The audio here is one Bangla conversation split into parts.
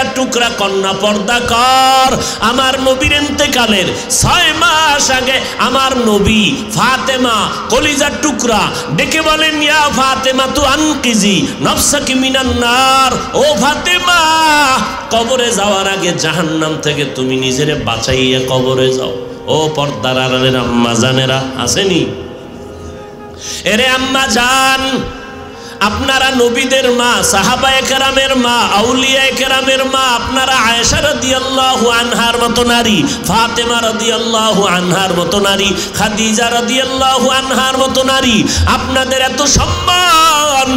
কলিজার টুকরা কন্যা পর্দা কর। আমার নবীর ইন্তেকালের 6 মাস আগে আমার নবী ফাতেমা কলিজার টুকরা ডেকে বলেন, ইয়া ফাতেমা তু আনকিজি নফসাকি মিনান নার, ও ফাতেমা কবরে যাওয়ার আগে জাহান্নাম থেকে তুমি নিজেরে বাঁচাইয়া কবরে যাও। ও পর্দার আড়ালের আম্মা জানেরা আসেনি? এরে আম্মা জান, আপনারা নবীদের মা, সাহাবায়ে কেরামের মা, আউলিয়ায়ে কেরামের মা, আপনারা আয়েশা রাদিয়াল্লাহু আনহার মতো নারী, ফাতেমা রাদিয়াল্লাহু আনহার মতো নারী, খাদিজা রাদিয়াল্লাহু আনহার মতো নারী, আপনাদের এত সম্মান,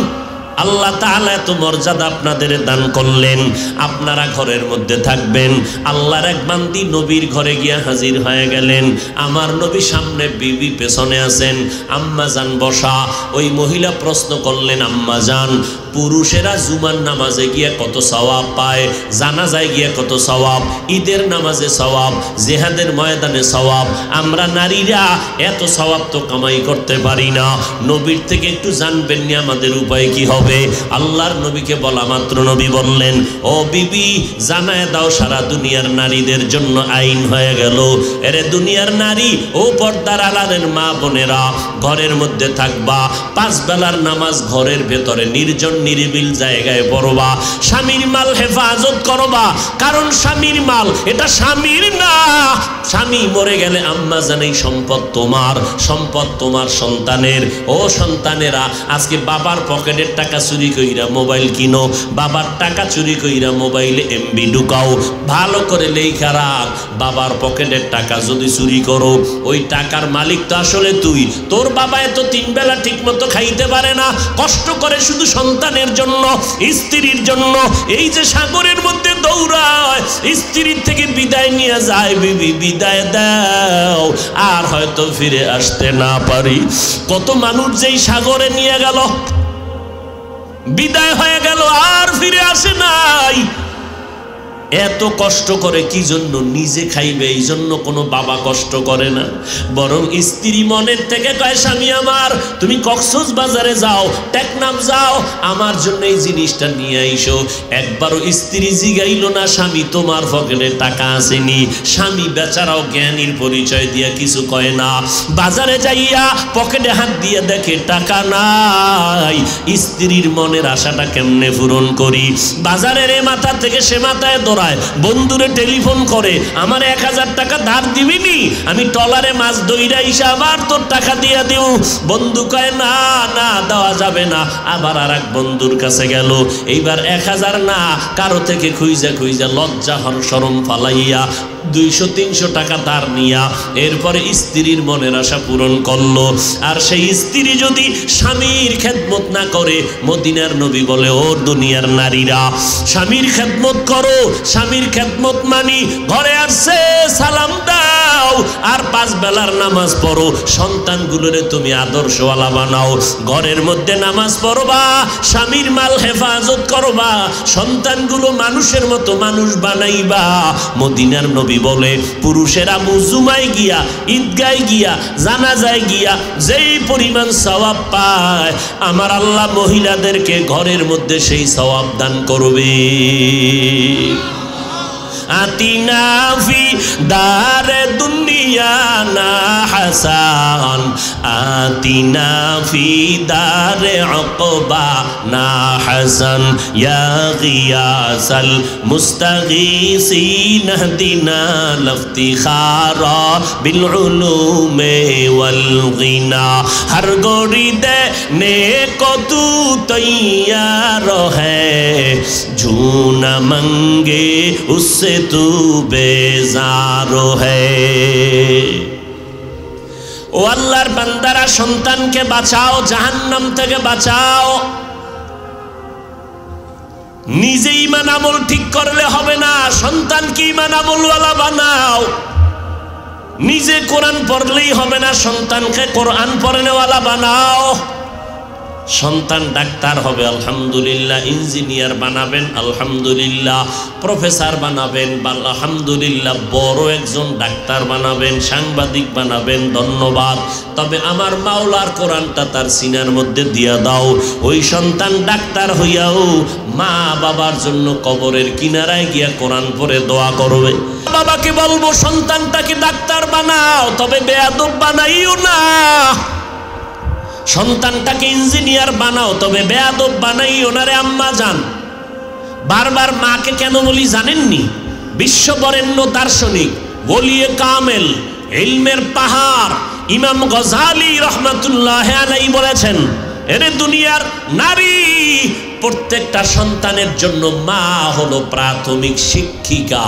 আল্লাহ তাআলা এত মর্যাদা আপনাদের দান করলেন। আপনারা ঘরের মধ্যে থাকবেন, আল্লাহর এক বান্দি নবীর ঘরে গিয়া হাজির হয়ে গেলেন। আমার নবী সামনে, বিবি পেছনে আছেন। আম্মা জান বসা। ওই মহিলা প্রশ্ন করলেন, আম্মা জান পুরুষেরা জুমার নামাজে গিয়া কত সওয়াব পায়, জানাজায় গিয়া কত সওয়াব, ঈদের নামাজে সওয়াব, জিহাদের ময়দানে সওয়াব, আমরা নারীরা এত সওয়াব তো কামাই করতে পারি না, নবীর থেকে একটু জানবেন না আমাদের উপায় কি হবে? আল্লাহর নবীকে বলা মাত্র নবী বললেন, ও বিবি জানায় দাও সারা দুনিয়ার নারীদের জন্য আইন হয়ে গেল। এরে দুনিয়ার নারী, ও পর্দার আড়ালের মা বোনেরা, ঘরের মধ্যে থাকবা, 5 বেলার নামাজ ঘরের ভেতরে নির্জন নিরিবিল জায়গায় পড়বা, স্বামীর মাল হেফাজত করবা, কারণ স্বামীর মাল এটা স্বামীর না। স্বামী মরে গেলে আম্মা জানেই সম্পদ তোমার, সম্পদ তোমার সন্তানের। ও সন্তানেরা, আজকে বাবার পকেটের টাকা চুরি কইরা মোবাইল কিনো, বাবার টাকা চুরি কইরা মোবাইলে এমবি ঢুকাও, ভালো করে লেখা রাখ, বাবার পকেটের টাকা যদি চুরি করো, ওই টাকার মালিক তো আসলে তুই। তোর বাবা এত 3 বেলা ঠিক মতো খাইতে পারে না, কষ্ট করে শুধু সন্তানের জন্য, স্ত্রীর জন্য। এই যে সাগরের মধ্যে দৌড়ায়, স্ত্রীর থেকে বিদায় নিয়ে যায়, বিবি বিদায় দাও, আর হয়তো ফিরে আসতে না পারি। কত মানুষ যেই সাগরে নিয়ে গেল, বিদায় হয়ে গেল, আর ফিরে আসে নাই। এত কষ্ট করে কি জন্য? নিজে খাইবে, এই জন্য কোনো বাবা কষ্ট করে না, বরং স্ত্রী মনের থেকে কয়, স্বামী আমার তুমি কক্সবাজারে যাও, টেকনাফ যাও, আমার জন্য এই জিনিসটা নিয়ে আইসো। একবারও স্ত্রী জিগাইল না, স্বামী তোমার পকেটে টাকা আসেনি? স্বামী বেচারাও জ্ঞানীর পরিচয় দিয়া কিছু কয় না, বাজারে যাইয়া পকেটে হাত দিয়ে দেখে টাকা নাই। স্ত্রীর মনের আশাটা কেমনে পূরণ করি? বাজারের এ মাথা থেকে সে মাথায় বন্ধুরে টেলিফোন করে, আমার 1000 টাকা ধার দিবিনি, আমি টলারে মাছ দইরা ইসা আবার তোর টাকা দিয়া দিও। বন্ধু কয় না না, দেওয়া যাবে না। আবার আর এক বন্ধুর কাছে গেল, এইবার 1000 না, কারো থেকে খুঁজা খুঁজা লজ্জা শরম ফালাইয়া 200-300 টাকা ধার নিয়া এরপরে স্ত্রীর মনের আশা পূরণ করলো। আর সেই স্ত্রী যদি স্বামীর খেদমত না করে, মদিনার নবী বলে, ও দুনিয়ার নারীরা স্বামীর খেদমত করো, স্বামীর খেদমত মানি, ঘরে আসছে সালাম দাও, আর 5 বেলার নামাজ পড়ো, সন্তানগুলোরে তুমি আদর্শওয়ালা বানাও, ঘরের মধ্যে নামাজ পড়বা, স্বামীর মাল হেফাজত করবা, সন্তানগুলো মানুষের মতো মানুষ বানাইবা। মদিনার নবী বলে, পুরুষেরা মুজুমায় গিয়া, ঈদগায় গিয়া, জানাজায় গিয়া যেই পরিমাণ সওয়াব পায়, আমার আল্লাহ মহিলাদেরকে ঘরের মধ্যে সেই সওয়াব দান করবে। আতিনা ফি দারে দুনিয়া না হাসান, আতিনা ফি দারে উকবা না হাসান, ইয়া গিয়াসাল মুস্তাগীসিন হদিনা লফতিখারা বিল উলুমে ওয়াল গিনা। হর গোরি দেনে কো তু তৈয়ার হ্যায়, ঝুনা মঙ্গে उससे तू बेजारो है। ও আল্লাহর বান্দারা, সন্তানকে বাঁচাও, জাহান্নাম থেকে বাঁচাও। নিজে ঈমান আমল ঠিক করলে হবে না, সন্তানকে ঈমান আমলওয়ালা বানাও। নিজে কোরআন পড়লেই হবে না, সন্তানকে কোরআন পড়নেওয়ালা বানাও। সন্তান ডাক্তার হবে আলহামদুলিল্লাহ, ইঞ্জিনিয়ার বানাবেন আলহামদুলিল্লাহ, প্রফেসর বানাবেন আলহামদুলিল্লাহ, বড় একজন ডাক্তার বানাবেন, সাংবাদিক বানাবেন, ধন্যবাদ। তবে আমার মাওলার কোরআনটা তার সিনার মধ্যে দিয়া দাও। ওই সন্তান ডাক্তার হইয়াও মা বাবার জন্য কবরের কিনারায় গিয়া কোরআন পড়ে দোয়া করবে। বাবাকে বলবো সন্তানটাকে ডাক্তার বানাও, তবে বেয়াদব বানাইও না। সন্তানটাকে ইঞ্জিনিয়ার বানাও, তবে বেয়াদব বানাইও না রে আম্মা জান। বারবার মাকে কেন বলি জানেননি? বিশ্ববরেণ্য দার্শনিক, ওলিয়ে কামেল, ইলমের পাহাড় ইমাম গজালি রহমাতুল্লাহ আলাইহি বলেছেন, এরে দুনিয়ার নারী, প্রত্যেকটা সন্তানের জন্য মা হলো প্রাথমিক শিক্ষিকা।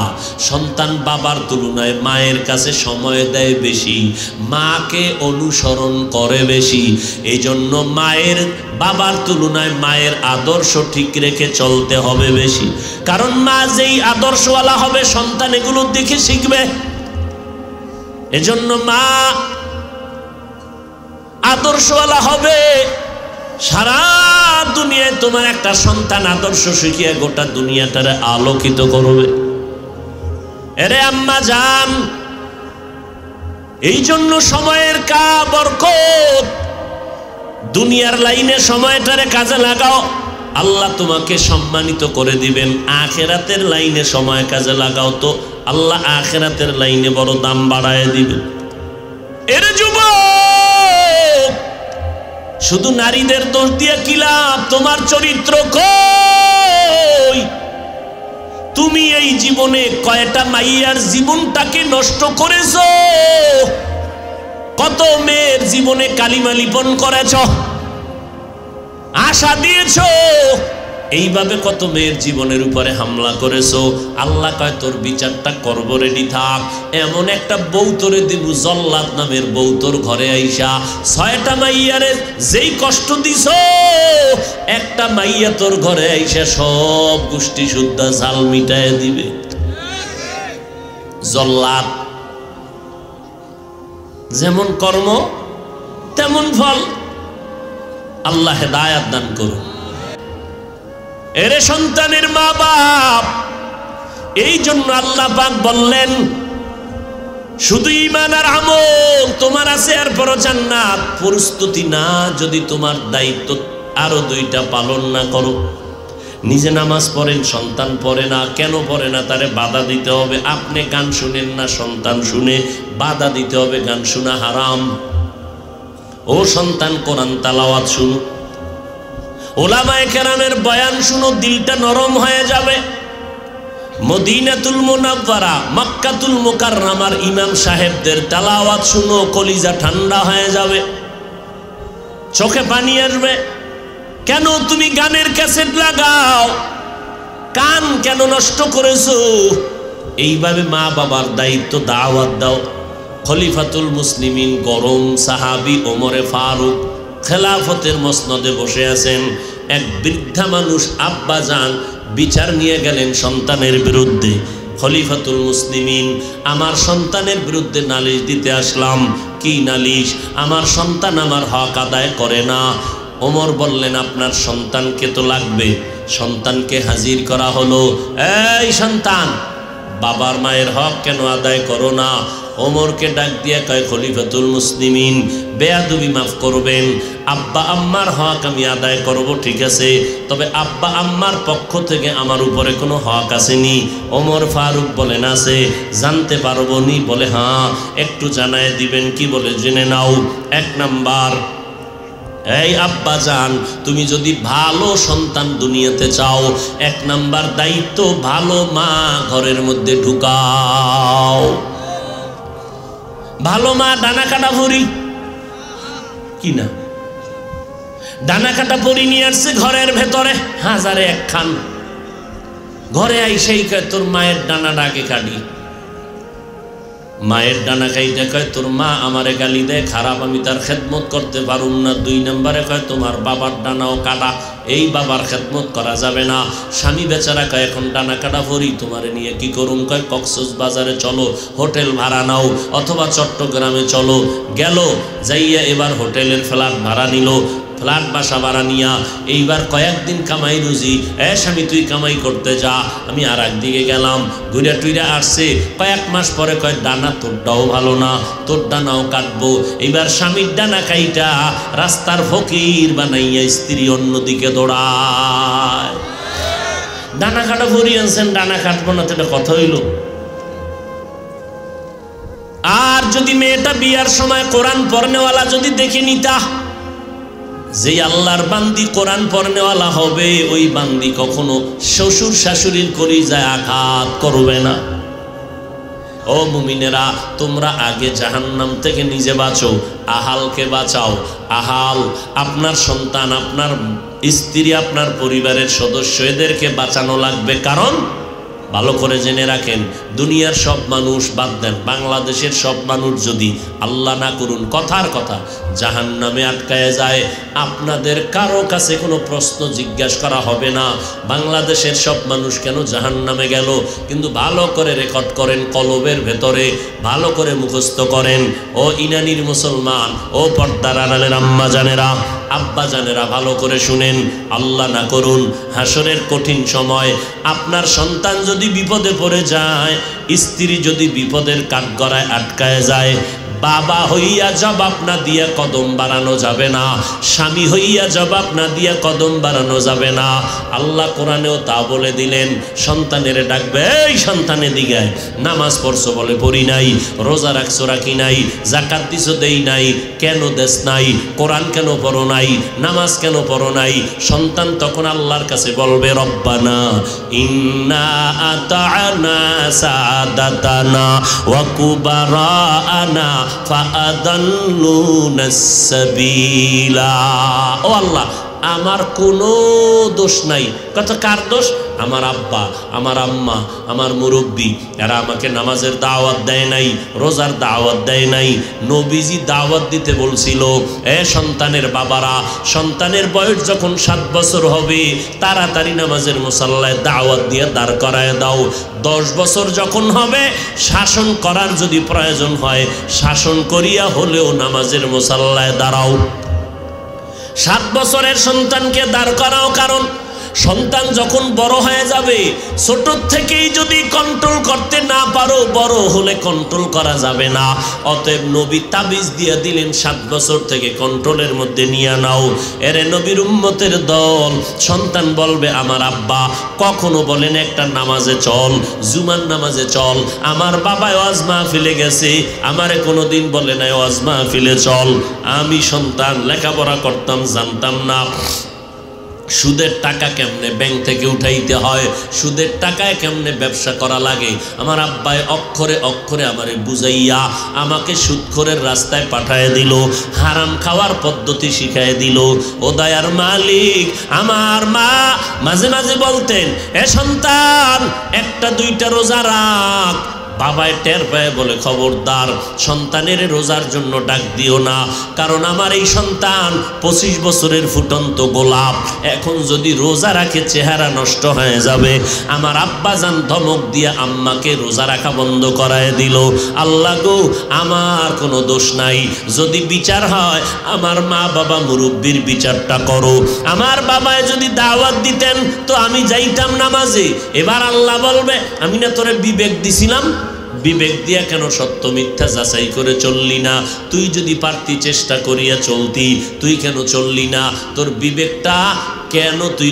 সন্তান বাবার তুলনায় মায়ের কাছে সময় দেয় বেশি, মাকে অনুসরণ করে বেশি। এই জন্য মায়ের বাবার তুলনায় মায়ের আদর্শ ঠিক রেখে চলতে হবে বেশি। কারণ মা যেই আদর্শওয়ালা হবে সন্তান এগুলো দেখে শিখবে। এজন্য মা আদর্শওয়ালা হবে। সারা দুনিয়ায় তোমার একটা সন্তান আদর্শ শিখিয়ে গোটা দুনিয়াটারে আলোকিত করবে। এরে আম্মা জান, এই জন্য সময়ের বরকত, দুনিয়ার লাইনে সময়টারে কাজে লাগাও, আল্লাহ তোমাকে সম্মানিত করে দিবেন। আখিরাতের লাইনে সময় কাজে লাগাও তো আল্লাহ আখিরাতের লাইনে বড় দাম বাড়ায় দিবেন। এরে যুবক, শুধু নারীদের দোষ দিয়ে কি লাভ? তোমার চরিত্র কই? তুমি এই জীবনে কয়টা মাইয়ার জীবনটাকে নষ্ট করেছো? কত মেয়ের জীবনে কালিমা লিপন করেছ, আশা দিয়েছ, এইভাবে কত মেয়ের জীবনের উপরে হামলা করেছো। আল্লাহ কয় তোর বিচারটা করব, রেডি থাক। এমন একটা বউ তোরে দিব, জল্লাদ নামের বউ তোর ঘরে আইসা 6টা মাইয়ারে যেই কষ্ট দিছ, একটা মাইয়া তোর ঘরে আইসা সব গোষ্ঠী শুদ্ধা জাল মিটায় দিবে। জল্লাদ যেমন কর্ম তেমন ফল। আল্লাহ হেদায়াত দান করুন। এরে সন্তানের মা বাপ, এই জন্য আল্লাহ পাক বললেন শুধু ঈমান আর আমল তোমার আছে, এরপরও জান্নাত। প্রস্তুতি না যদি তোমার দায়িত্ব আরো 2টা পালন না করো। নিজে নামাজ পড়েন, সন্তান পড়ে না, কেন পড়ে না তারে বাধা দিতে হবে। আপনি গান শুনেন না, সন্তান শুনে, বাধা দিতে হবে। গান শোনা হারাম। ও সন্তান কোরআন তেলাওয়াত শুনো, ওলামায়ে কেরামের বয়ান শুনো, দিলটা নরম হয়ে যাবে। মদিনাতুল মুনাওয়ারা, মক্কাতুল মুকাররমার ইমাম সাহেবদের তেলাওয়াত শুনো, কলিজা ঠান্ডা হয়ে যাবে, চোখে পানি আসবে। কেন তুমি গানের ক্যাসেট লাগাও? কান কেন নষ্ট করেছো? এইভাবে মা বাবার দায়িত্ব দাওয়াত দাও। খলিফাতুল মুসলিমিন গরম সাহাবী ওমরে ফারুক খেলাফতের মসনদে বসে আছেন। এক বৃদ্ধা মানুষ আব্বা জান বিচার নিয়ে গেলেন সন্তানের বিরুদ্ধে। খলিফাতুল মুসলিমিন, আমার সন্তানের বিরুদ্ধে নালিশ দিতে আসলাম। কি নালিশ? আমার সন্তান আমার হক আদায় করে না। ওমর বললেন আপনার সন্তানকে তো লাগবে। সন্তানকে হাজির করা হলো। এই সন্তান, বাবার মায়ের হক কেন আদায় করো না? ওমরকে ডাক দিয়ে কয় খলিফাতুল মুসলিমিন, বেয়াদবি মাফ করবেন, আব্বা আম্মার হক আমি আদায় করব, ঠিক আছে, তবে আব্বা আম্মার পক্ষ থেকে আমার উপরে কোনো হক আসেনি? ওমর ফারুক বলেন আছে। জানতে পারবো নি? বলে হ্যাঁ, একটু জানায় দিবেন। কি বলে? জেনে নাও। 1 নাম্বার, এই আব্বা জান, তুমি যদি ভালো সন্তান দুনিয়াতে চাও, 1 নাম্বার দায়িত্ব ভালো মা ঘরের মধ্যে ঢুকাও। ভালো মা ডানা কাটা ভরি কিনা, ডানা কাটা ভরি নিয়ে আসছে ঘরের ভেতরে, 1000-এ 1 খান। ঘরে আইসেই কয় তোর মায়ের ডানাটা আগে কাটি। মায়ের ডানা খাইতে কয় তোর মা আমারে গালি দেয়, খারাপ, আমি তার খেদমত করতে পারুম না। 2 নম্বরে কয় তোমার বাবার ডানাও কাটা, এই বাবার খেদমত করা যাবে না। স্বামী বেচারা কয় এখন ডানা কাটা ভরি, তোমারে নিয়ে কি করুম? কয় কক্সবাজারে চলো, হোটেল ভাড়া নাও, অথবা চট্টগ্রামে চলো। গেল, যাইয়া এবার হোটেলের ফ্ল্যাট ভাড়া নিল। ফ্ল্যাট বাসা ভাড়া নিয়া এইবার কয়েকদিন কামাই রুজি, স্বামী তুই কামাই করতে যা, আমি আর একদিকে গেলাম, ঘুরে টুইরে আসছে। কয়েক মাস পরে কয় ডানা তোরটাও ভালো না, তোর ডানাও কাটবো। এইবার স্বামীর ডানা কাইটা রাস্তার ফকির বানাইয়া স্ত্রী অন্যদিকে দৌড়ায়। ডানা কাটা ভরি আনছেন, ডানা কাটবো না, তো এটা কথা হইল? আর যদি মেয়েটা বিয়ার সময় কোরআন পড়নেওয়ালা যদি দেখে নিতা, যে আল্লাহর বান্দি কোরআন পড়নেওয়ালা হবে, ওই বান্দি কখনো শ্বশুর শাশুড়ির কলিজায় আঘাত করবে না। ও মুমিনেরা, তোমরা আগে জাহান্নাম থেকে নিজে বাঁচো, আহালকে বাঁচাও। আহাল আপনার সন্তান, আপনার স্ত্রী, আপনার পরিবারের সদস্য, এদেরকে বাঁচানো লাগবে। কারণ ভালো করে জেনে রাখেন, দুনিয়ার সব মানুষ বাদ দেন, বাংলাদেশের সব মানুষ যদি আল্লাহ না করুন কথার কথা জাহান্নামে আটকায় যায়, আপনাদের কারো কাছে কোনো প্রশ্ন জিজ্ঞাসা করা হবে না বাংলাদেশের সব মানুষ কেন জাহান্নামে গেল। কিন্তু ভালো করে রেকর্ড করেন, কলবের ভেতরে ভালো করে মুখস্থ করেন। ও ইনানির মুসলমান, ও পর্দার আড়ালের আম্মা জানেরা, আব্বা জানেরা, ভালো করে শুনেন। আল্লাহ না করুন হাসরের কঠিন সময় আপনার সন্তান যদি বিপদে পড়ে যায়, স্ত্রী যদি বিপদের কাঠগড়ায় আটকায় যায়, বাবা হইয়া জবাব না দিয়া কদম বাড়ানো যাবে না, স্বামী হইয়া জবাব না দিয়া কদম বাড়ানো যাবে না। আল্লাহ কোরআনেও তা বলে দিলেন। সন্তানের ডাকবে, এই সন্তানের দিকে নামাজ পড়ছো বলে পড়ি নাই, রোজা রাখছো রাখি নাই, যাকাত দিছো দেই নাই, কেন দেশ নাই, কোরআন কেন পড়ো নাই, নামাজ কেন পড়ো নাই? সন্তান তখন আল্লাহর কাছে বলবে, রব্বানা ইন্না আতা'না সাদাতানা ওয়া কুবারানা ফাআদাল্লুনাস সাবিলা। ও আল্লাহ, আমার কোনো দোষ নাই। কথা কার দোষ? আমার আব্বা, আমার আম্মা, আমার মুরব্বী, এরা আমাকে নামাজের দাওয়াত দেয় নাই, রোজার দাওয়াত দেয় নাই। নবীজি দাওয়াত দিতে বলছিল, এ সন্তানের বাবারা, সন্তানের বয়স যখন 7 বছর হবে তাড়াতাড়ি নামাজের মুসাল্লায় দাওয়াত দিয়ে দাঁড় করায় দাও। 10 বছর যখন হবে শাসন করার যদি প্রয়োজন হয়, শাসন করিয়া হলেও নামাজের মুসাল্লায় দাঁড়াও। 7 বছরের সন্তানকে দাঁড় করাও, কারণ সন্তান যখন বড় হয়ে যাবে, ছোট থেকেই যদি কন্ট্রোল করতে না পারো, বড় হলে কন্ট্রোল করা যাবে না। অতএব নবী তাবিজ দিয়ে দিলেন, 7 বছর থেকে কন্ট্রোলের মধ্যে নিয়ে নাও। এরে নবীর উম্মতের দল, সন্তান বলবে, আমার আব্বা কখনো বলেন একটা নামাজে চল, জুমার নামাজে চল। আমার বাবা ওয়াজ মাহফিলে গেছে, আমারে কোনোদিন বলে নাই ওয়াজ মাহফিলে চল। আমি সন্তান লেখাপড়া করতাম, জানতাম না সুদের টাকা কেমনে ব্যাংক থেকে উঠাইতে হয়, সুদের টাকায় কেমনে ব্যবসা করা লাগে। আমার আব্বায় অক্ষরে অক্ষরে আমারে বুঝাইয়া আমাকে সুদখোরের রাস্তায় পাঠায় দিল, হারাম খাওয়ার পদ্ধতি শিখায় দিল। ও দয়ার মালিক, আমার মা মাঝে মাঝে বলতেন, এ সন্তান 1টা 2টা রোজা রাখ। বাবায় টের পায় বলে, খবরদার সন্তানের রোজার জন্য ডাক দিও না, কারণ আমার এই সন্তান 25 বছরের ফুটন্ত গোলাপ, এখন যদি রোজা রাখে চেহারা নষ্ট হয়ে যাবে। আমার আব্বা জান ধমক দিয়া আম্মাকে রোজা রাখা বন্ধ করায় দিল। আল্লাহ গো, আমার কোনো দোষ নাই। যদি বিচার হয়, আমার মা বাবা মুরব্বির বিচারটা করো। আমার বাবায় যদি দাওয়াত দিতেন তো আমি যাইতাম নামাজে। এবার আল্লাহ বলবে, আমি না তোরে বিবেক দিছিলাম, বিবেক দিয়া কেন সত্য মিথ্যা যাচাই করে চললি না? তুই যদি পারতি চেষ্টা করিয়া চলতি, তুই কেন চললি না? তোর বিবেকটা কেন তুই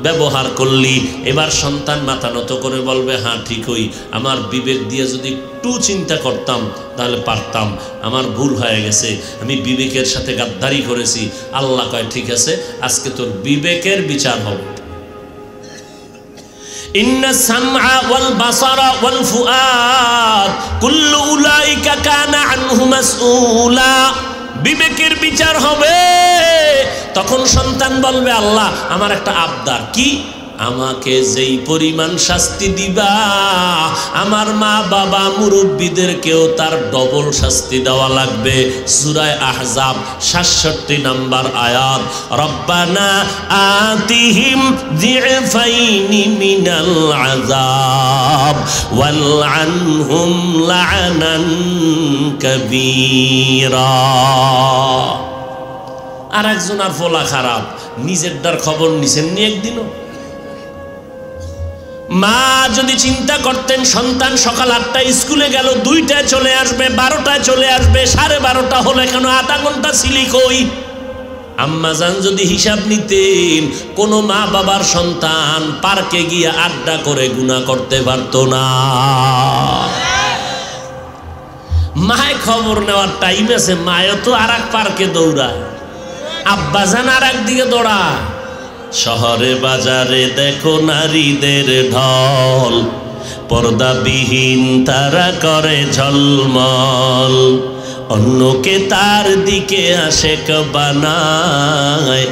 ব্যবহার করলি? এবার সন্তান মাথা নত করে বলবে, হ্যাঁ ঠিকই, আমার বিবেক দিয়ে যদি একটু চিন্তা করতাম তাহলে পারতাম, আমার ভুল হয়ে গেছে, আমি বিবেকের সাথে গাদ্দারি করেছি। আল্লাহ কয়, ঠিক আছে, আজকে তোর বিবেকের বিচার হবে। ইন্না সামআ ওয়াল বাসারা ওয়াল ফুআদ কুল্লু উলাইকা কানা আনহু মাসউলা। বিবেকের বিচার হবে। তখন সন্তান বলবে, আল্লাহ আমার একটা আবদার। কি? আমাকে যেই পরিমাণ শাস্তি দিবা, আমার মা বাবা মুরব্বীদেরকেও তার ডবল শাস্তি দেওয়া লাগবে। সূরা আহজাব 67 নম্বর আয়াত। রব্বানা আতিহিম যিফাইনি মিনাল আযাব ওয়ালআনহুম লা'নান কাবীরা। আর একজন আর ফোলা খারাপ, নিজেরটার খবর নিছেন নি একদিনও? মা যদি চিন্তা করতেন সন্তান সকাল 8টায় স্কুলে গেল, 2টায় চলে আসবে, 12টায় চলে আসবে, 12:30 হলে কেন আধা ঘন্টা ছিলি কই? আম্মাজান যদি হিসাব নিতেন, কোন মা বাবার সন্তান পার্কে গিয়ে আড্ডা করে গুনাহ করতে পারত না। মায় খবর নেওয়ার টাইম আছে, মায়ও তো আর এক পার্কে দৌড়ায়, আব্বাজান আর একদিকে দৌড়ায়। শহরে বাজারে দেখো নারীদের ঢল, পর্দাবিহীন তারা করে ঝলমল, অন্যকে তার দিকে আশেক বানায়,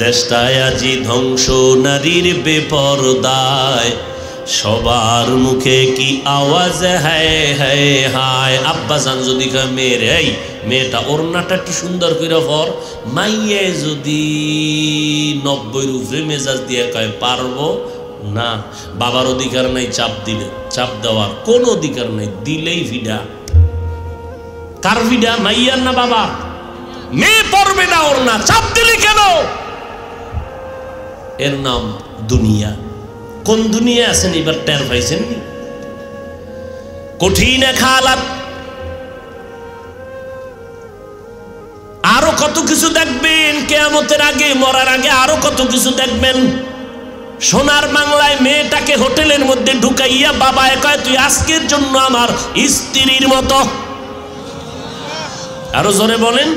দেশটায় আজি ধ্বংস নারীর বেপরদায়, সবার মুখে কি আওয়াজ হায় হায় হায়। আব্বাজান যদি কয় মেয়ের, এই মেয়েটা ওড়নাটা একটু সুন্দর করে পর, মাইয়ে যদি 90-এর উপরে মেজাজ দিয়ে কয় পারবো না, বাবার অধিকার নাই চাপ দিলে, চাপ দেওয়ার কোন অধিকার নাই, দিলেই ভিডা। কার ভিডা? মাইয়ার না বাবা? মেয়ে পড়বে না ওড়না, চাপ দিলে কেন? এর নাম দুনিয়া। কোন দুনিয়া আছেন এবার টের পাইছেন? কঠিন এক হালাত। আরো কত কিছু দেখবেন কিয়ামতের আগে, মরার আগে আরো কত কিছু দেখবেন। সোনার বাংলায় মেয়েটাকে হোটেলের মধ্যে ঢুকাইয়া বাবা কয় তুই আজকের জন্য আমার স্ত্রীর মতো। আরো জোরে বলেন।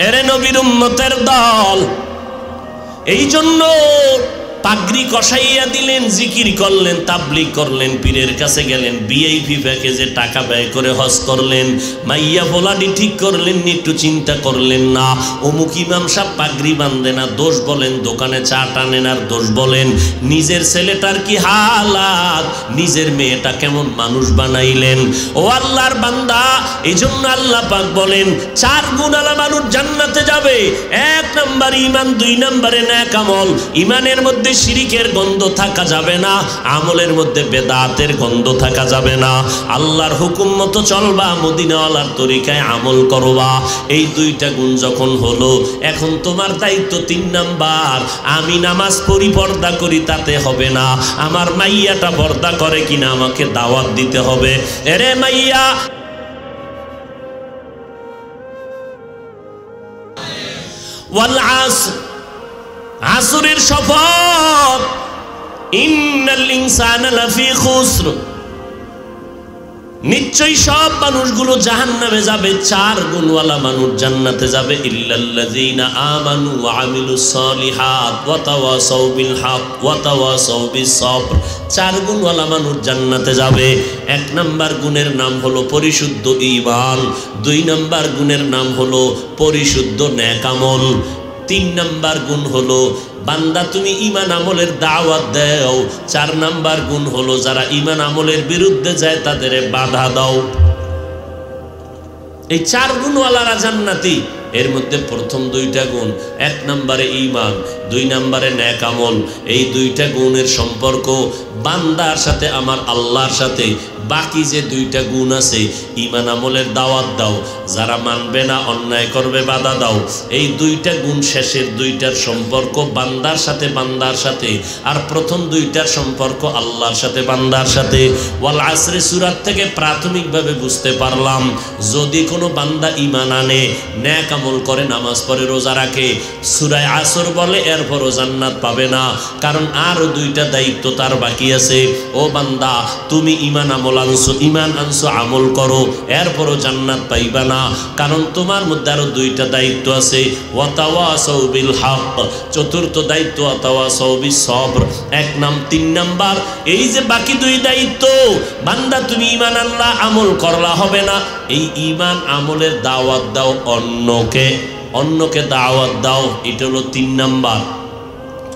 এরে নবীর উম্মতের দল, এই জন্য পাগড়ি কষাইয়া দিলেন, জিকির করলেন, তাবলিগ করলেন, পীরের কাছে গেলেন, ভিআইপি প্যাকেজে টাকা ব্যয় করে হজ করলেন, মাইয়া ভোলাডি ঠিক করলেন, একটু চিন্তা করলেন না অমুক ইমাম সাহেব পাগড়ি বাঁধে না, দোষ বলেন দোকানে চা টানেন, আর দোষ বলেন নিজের ছেলেটার কি হালাত, নিজের মেয়েটা কেমন মানুষ বানাইলেন। ও আল্লাহর বান্দা, এই জন্য আল্লাহ পাক বলেন 4 গুণালা মানুষ জান্নাতে যাবে। 1 নাম্বার ঈমান, 2 নম্বরে নেক আমল। ঈমানের মধ্যে শিরিকের গন্ধ থাকা যাবে না, আমলের মধ্যে বেদাতের গন্ধ থাকা যাবে না। আল্লাহর হুকুম মতো চলবা, মদিনাওয়ালার তরিকায় আমল করবা। এই 2টা গুণ যখন হলো, এখন তোমার দায়িত্ব 3 নাম্বার। আমি নামাজ পড়ি, পর্দা করি, তাতে হবে না, আমার মাইয়াটা পর্দা করে কিনা আমাকে দাওয়াত দিতে হবে। এরে মাইয়া, ওয়াল আসর, আসরের শপথ, ইন্নাল ইনসানা লাফি খুসর, নিশ্চয়ই সব মানুষগুলো জাহান্নামে যাবে, 4 গুণওয়ালা মানুষ জান্নাতে যাবে। ইল্লাল্লাযীনা আমানু ওয়া আমিলুস সালিহাত ওয়া তাওয়াসাউ বিল হক ওয়া তাওয়াসাউ বিস সবর। 4 গুণওয়ালা মানুষ জান্নাতে যাবে। 1 নাম্বার গুণের নাম হলো পরিশুদ্ধ ঈমান, 2 নাম্বার গুণের নাম হলো পরিশুদ্ধ নেক আমল, 3 নাম্বার গুণ হলো বান্দা তুমি ঈমান আমলের দাওয়াত দাও, 4 নাম্বার গুণ হলো যারা ঈমান আমলের বিরুদ্ধে যায় তাদের বাধা দাও। এই 4 গুণওয়ালারা জান্নাতি। এর মধ্যে প্রথম 2টা গুণ, 1 নম্বরে ঈমান, 2 নম্বরে নেক আমল। এই 2টা গুণের সম্পর্ক বান্দার সাথে, আমার আল্লাহর সাথে। বাকি যে 2টা গুণ আছে, ঈমান আমলের দাওয়াত দাও, যারা মানবে না অন্যায় করবে বাধা দাও। এই 2টা গুণ শেষের 2টার সম্পর্ক বান্দার সাথে, বান্দার সাথে। আর প্রথম 2টার সম্পর্ক আল্লাহর সাথে, বান্দার সাথে। ওয়াল আসরে সূরা থেকে প্রাথমিকভাবে বুঝতে পারলাম, যদি কোনো বান্দা ঈমান আনে, নেক আমল করে, নামাজ পড়ে, রোজা রাখে, সূরা আসর বলে, এরপরও জান্নাত পাবে না, কারণ আরো 2টা দায়িত্ব তার বাকি আছে। ও বান্দা, তুমি ঈমান আমল আনছো, ঈমান আনছো, আমল করো, এরপরও জান্নাত পাইবা না, কারণ তোমার মধ্যে আরো 2টা দায়িত্ব আছে। ওয়া তাওয়াসাউ বিল হক, চতুর্থ দায়িত্ব ওয়া তাওয়াসাউ বিস সবর। 3 নাম্বার এই যে বাকি 2 দায়িত্ব, বান্দা তুমি ঈমান আনলা, আমল করলা, হবে না। এই ঈমান আমলের দাওয়াত দাও, অন্যকে দাওয়াত দাও, এটা হলো 3 নাম্বার।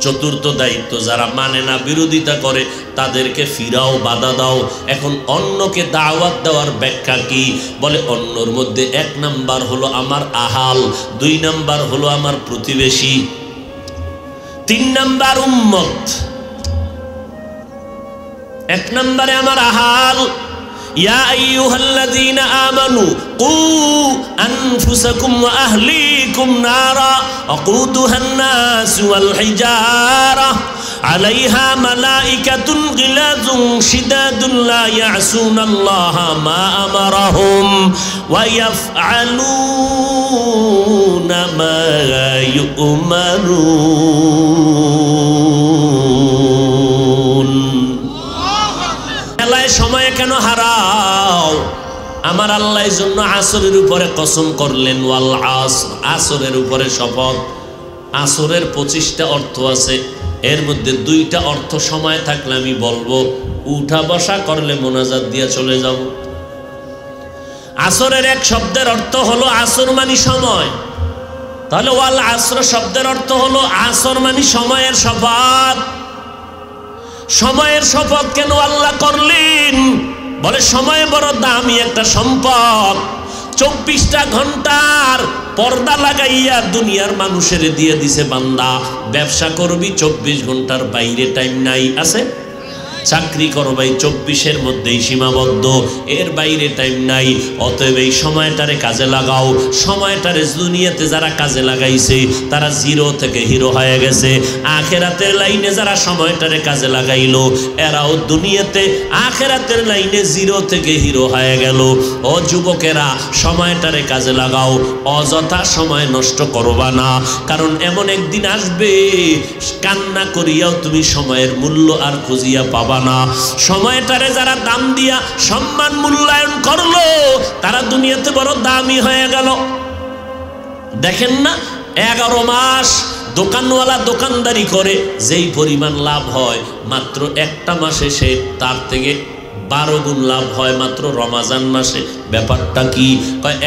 চতুর্থ দায়িত্ব, যারা মানে না, বিরোধিতা করে, তাদেরকে ফিরাও, বাধা দাও। এখন অন্যকে দাওয়াত দেওয়ার ব্যাখ্যা কি? বলে অন্যর মধ্যে 1 নাম্বার হলো আমার আহাল, 2 নাম্বার হলো আমার প্রতিবেশী, 3 নাম্বার উম্মত। 1 নম্বরে আমার আহাল, ইয়া আইয়ুহাল্লাযীনা আমানু কু আনফুসাকুম ওয়া আহলিকুম নারা ওয়াকুদুহা আন-নাস ওয়াল হিজারা আলাইহা মালাইকাতুন গিলাযুন শিদাদুন লা ইয়াসুনাল্লাহা মা আমারাহুম ওয়া ইয়াফআলুনা মা ইউমারুন। এলাই সময় কেন হারাও? আমার আল্লাহ এর জন্য আসরের উপরে কসম করলেন, ওয়াল আসর, আসরের উপরে শপথ। আসরের 25টা অর্থ আছে, এর মধ্যে 2টা অর্থ সময় থাকলে আমি বলবো, উঠা বসা করলে মোনাজাত দিয়ে চলে যাব। আসরের এক শব্দের অর্থ হলো আসর মানে সময়, তাহলে ওয়াল আসর শব্দের অর্থ হলো আসর মানে সময়ের শপথ। সময়ের শপথ কেন আল্লাহ করলেন? বলে সময় বড় দামি একটা সম্পদ। 24টা ঘন্টার পর্দা লাগাইয়া দুনিয়ার মানুষের দিয়ে দিছে বান্দা। ব্যবসা করবি 24 ঘন্টার বাইরে টাইম নাই, আছে? চাকরি করবাই 24-এর মধ্যেই সীমাবদ্ধ, এর বাইরে টাইম নাই। অতএব এই সময়টারে কাজে লাগাও। সময়টারে দুনিয়াতে যারা কাজে লাগাইছে তারা জিরো থেকে হিরো হয়ে গেছে। আখেরাতের লাইনে যারা সময়টারে কাজে লাগাইলো এরাও দুনিয়াতে আখেরাতের লাইনে জিরো থেকে হিরো হয়ে গেল। ও যুবকেরা, সময়টারে কাজে লাগাও, অযথা সময় নষ্ট করবা না। কারণ এমন একদিন আসবে কান্না করিয়াও তুমি সময়ের মূল্য আর খুঁজিয়া পাবা না। সময়টারে যারা দাম দিয়া সম্মান মূল্যায়ন করলো তারা দুনিয়াতে বড় দামি হয়ে গেল। দেখেন না, 11 মাস দোকানওয়ালা দোকানদারি করে যেই পরিমাণ লাভ হয়, মাত্র একটা মাসে সে তার থেকে 12 গুণ লাভ হয় মাত্র রমাজান মাসে। ব্যাপারটা কি?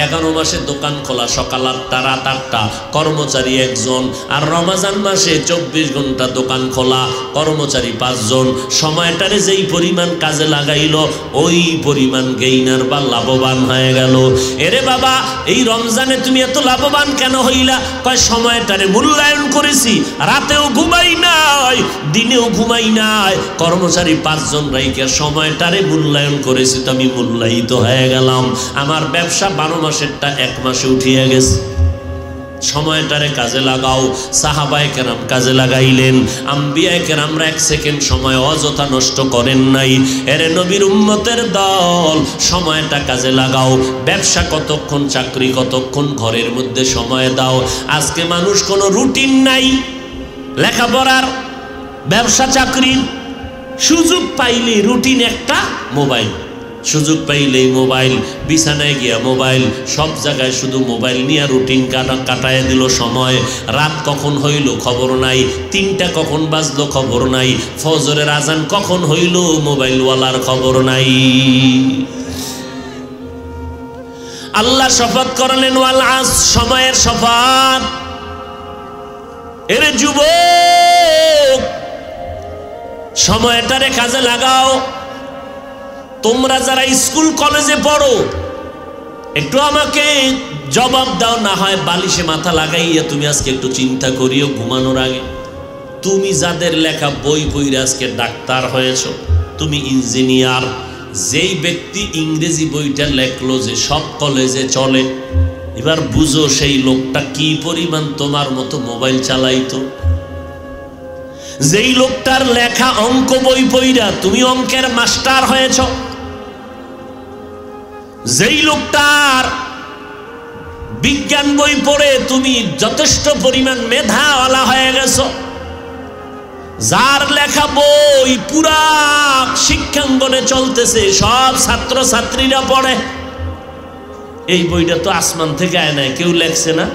11 মাসে দোকান খোলা, সকাল 8টা রাত 8টা, কর্মচারী 1 জন। আর রমাজান মাসে 24 ঘন্টা দোকান খোলা, কর্মচারী 5 জন। সময়টারে যেই পরিমাণ কাজে লাগাইলো ওই পরিমাণ গেইনার বা লাভবান হয়ে গেল। এরে বাবা, এই রমজানে তুমি এত লাভবান কেন হইলা? সময়টারে মূল্যায়ন করেছি, রাতেও ঘুমাই নাই, দিনেও ঘুমাই নাই, কর্মচারী 5 জন রাইকে সময়টারে মূল্যায়ন করেছি, তো আমি মূল্যায়িত হয়ে গেলাম। আমার ব্যবসা 12 মাসেরটা 1 মাসে উঠিয়ে গেছে। সময়টারে কাজে লাগাও। সাহাবায়ে কেরাম কাজে লাগাইলেন, আম্বিয়ায়ে কেরামরা 1 সেকেন্ড সময় অযথা নষ্ট করেন নাই। এরে নবীর উম্মতের দল, সময়টা কাজে লাগাও। ব্যবসা কতক্ষণ, চাকরি কতক্ষণ, ঘরের মধ্যে সময় দাও। আজকে মানুষ কোনো রুটিন নাই, লেখাপড়ার, ব্যবসা, চাকরির। সুযোগ পাইলে রুটিন একটা, মোবাইল। সুযোগ পাইলেই মোবাইল, বিছানায় গিয়া মোবাইল, সব জায়গায় শুধু মোবাইল নিয়ে রুটিন কাটায় দিল সময়। রাত কখন হইল খবর নাই, 3টা কখন বাজলো খবর নাই, ফজরের আজান কখন হইল মোবাইলওয়ালার খবর নাই। আল্লাহ শপথ করলেন ওয়াল আস, সময়ের শপথ। এরে যুবক, সময়টারে কাজে লাগাও। তোমরা যারা স্কুল কলেজে পড়ো একটু আমাকে জবাব দাও, না হয় বালিশে মাথা লাগাইয়া তুমি আজকে একটু চিন্তা করিও ঘুমানোর আগে। তুমি যাদের লেখা বই পড়ে আজকে ডাক্তার হয়েছো, তুমি ইঞ্জিনিয়ার, যেই ব্যক্তি ইংরেজি বইটা লেখলো যে সব কলেজে চলে, এবার বুঝো সেই লোকটা কি পরিমাণ তোমার মতো মোবাইল চালাইতো। যেই লোকটার লেখা অঙ্ক বই পড়া তুমি অঙ্কের মাস্টার হয়েছ, যেই লোকটার বিজ্ঞান বই পড়ে তুমি যথেষ্ট পরিমাণ মেধাওয়ালা হয়ে গেছো, যার লেখা বই পুরা শিক্ষাঙ্গনে চলতেছে, সব ছাত্র ছাত্রীরা পড়ে, এই বইটা তো আসমান থেকে আয় নাই, কেউ লেখছে না।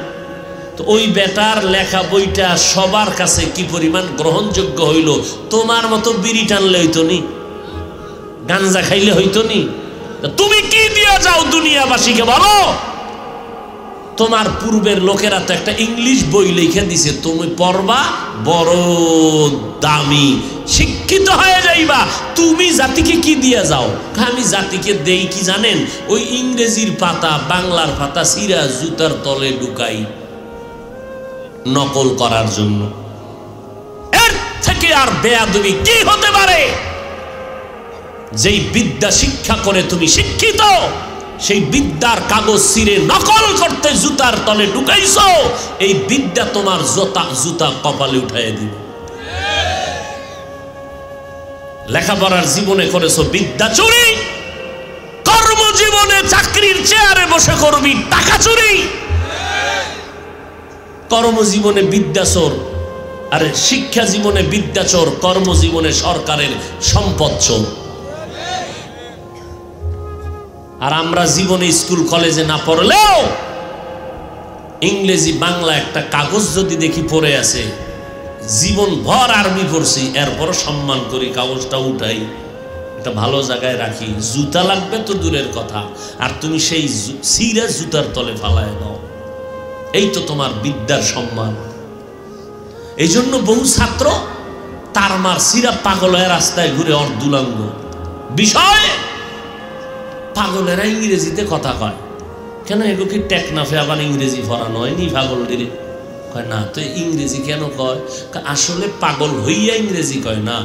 তো ওই বেটার লেখা বইটা সবার কাছে কি পরিমাণ গ্রহণযোগ্য হইল। তোমার মতো বিড়ি টানলে হইতো নি, গাঞ্জা খাইলে হইতো নি। তুমি কি দিয়া যাও দুনিয়াবাসীকে বলো? তোমার পূর্বের লোকেরা তো একটা ইংলিশ বই লিখে দিছে, তুমি পড়বা, বড় দামি শিক্ষিত হয়ে যাইবা। তুমি জাতিকে কি দিয়া যাও? আমি জাতিকে দেই কি জানেন? ওই ইংরেজির পাতা, বাংলার পাতা সিরা জুতার তলে ঢুকাই নকল করার জন্য। এর থেকে আর বেয়াদবি কি হতে পারে? যেই বিদ্যা শিক্ষা করে তুমি শিক্ষিত, সেই বিদ্যার কাগজ ছিঁড়ে নকল করতে জুতার তলে ঢুকাইছো, এই বিদ্যা তোমার জুতা কপালে উঠাইয়া দিবে। লেখাপড়ার জীবনে করেছো বিদ্যা চুরি, কর্মজীবনে চাকরির চেয়ারে বসে করবি টাকা চুরি। কর্মজীবনে বিদ্যা চোর, আরে শিক্ষা জীবনে বিদ্যা চোর, কর্মজীবনে সরকারের সম্পদ চোর। আর আমরা জীবনে স্কুল কলেজে না পড়লেও ইংরেজি বাংলা একটা কাগজ যদি দেখি পড়ে আছে, জীবন ভর আরবি পড়ছি, এরপর সম্মান করি, কাগজটা উঠাই, একটা ভালো জায়গায় রাখি। জুতা লাগবে তো দূরের কথা, আর তুমি সেই সিরা জুতার তলে ফালায় দাও। এই তো তোমার বিদ্যার সম্মান। এই জন্য বহু ছাত্র তার মার সিরা পাগল হয়ে রাস্তায় ঘুরে অর্ধুলাঙ্গ বিষয়। পাগলেরা ইংরেজিতে কথা কয় কেন? এগুলো কি টেকনাফে আবার ইংরেজি পড়ানো হয়নি পাগল দিলে? কয় না তো ইংরেজি কেন কয়? আসলে পাগল হইয়া ইংরেজি কয় না,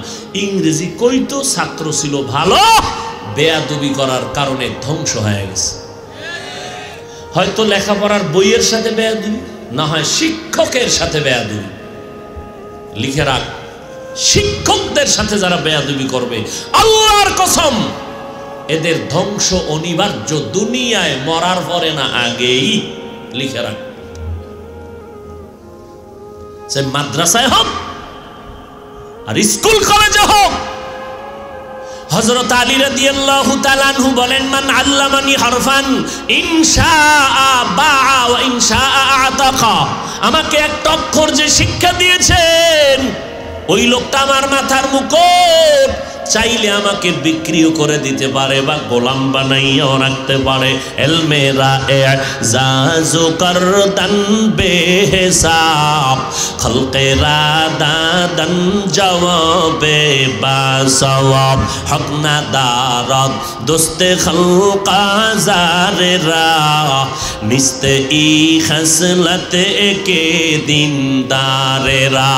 ইংরেজি কইতো ছাত্র ছিল ভালো, বেয়াদবি করার কারণে ধ্বংস হয়ে গেছে। হয়তো লেখাপড়ার বইয়ের সাথে বেয়াদবি, না হয় শিক্ষকের সাথে বেয়াদবি। লিখে রাখ, শিক্ষকদের সাথে যারা বেয়াদবি করবে, আল্লাহর কসম এদের ধ্বংস অনিবার্য, দুনিয়ায় মরার পরে না আগেই। লিখে রাখ, সে মাদ্রাসায় হোক আর স্কুল কলেজে হোক। হযরত আলী রাদিয়াল্লাহু তাআলা আনহু বলেন, মান আল্লামানি হারফান ইনশাআ বাআ ওয়া ইনশাআ আতাকা। আমাকে একটা অক্ষর যে শিক্ষা দিয়েছেন, ওই লোকটা আমার মাথার মুকুট, চাইলে আমাকে বিক্রিও করে দিতে পারে বা গোলাম বানাইয়াও রাখতে পারে। এলমেরা এজাজু করদান বেহিসাব, খলকেরা দাদান জওয়াবে বাসওয়াব, হক না দারদ দোস্তে খলকা জারেরা, নিস্তে ই খসলত কে দিনদারেরা।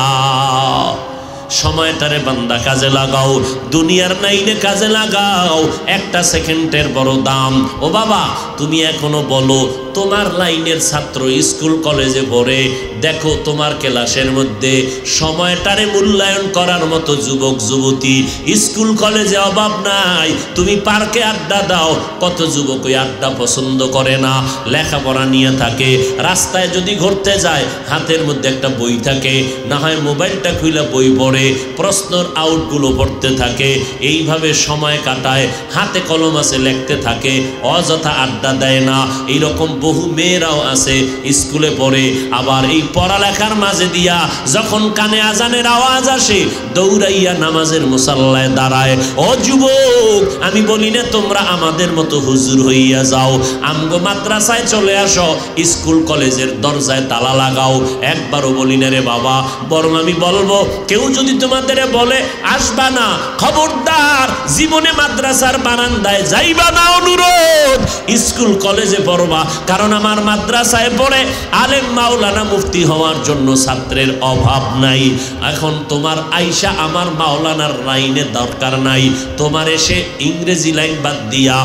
সময়টারে বান্দা কাজে লাগাও, দুনিয়ার নাইলে কাজে লাগাও, একটা সেকেন্ডের বড় দাম। ও বাবা, তুমি এখনো বলো তোমার লাইনের ছাত্র স্কুল কলেজে পড়ে, দেখো তোমার ক্লাসের মধ্যে সময়টারে মূল্যায়ন করার মতো যুবক যুবতী স্কুল কলেজে অভাব নাই। তুমি পার্কে আড্ডা দাও, কত যুবক ওই আড্ডা পছন্দ করে না, লেখাপড়া নিয়ে থাকে। রাস্তায় যদি ঘুরতে যায়, হাতের মধ্যে একটা বই থাকে, না হয় মোবাইলটা খুলে বই পড়ে, প্রশ্নর আউটগুলো পড়তে থাকে, এইভাবে সময় কাটায়, হাতে কলম আছে লিখতে থাকে, অযথা আড্ডা দেয় না। এইরকম বহু মেয়েরাও আছে স্কুলে পড়ে, আবার এই পড়ালেখার মাঝে দিয়া যখন কানে আজানের আওয়াজ আসে, দৌড়াইয়া নামাজের মুসাল্লায় দাঁড়ায়। ও যুবক, আমি বলি না তোমরা আমাদের মতো হুজুর হইয়া যাও, আমগো মাদ্রাসায় চলে আসো, স্কুল কলেজের দরজায় তালা লাগাও। একবারও বলি না রে বাবা, বরং আমি বলবো, কেউ যদি তোমাদের বলে আসবা না, খবরদার জীবনে মাদ্রাসার বারান্দায় যাইবা না, অনুরোধ। স্কুল কলেজে পড়বা, কারণ আমার মাদ্রাসায় পড়ে আলেম মাওলানা মুফতি হওয়ার জন্য ছাত্রের অভাব নাই। এখন তোমার আইসা আমার মাওলানার লাইনে দরকার নাই, তোমার এসে ইংরেজি লাইন বাদ দিয়া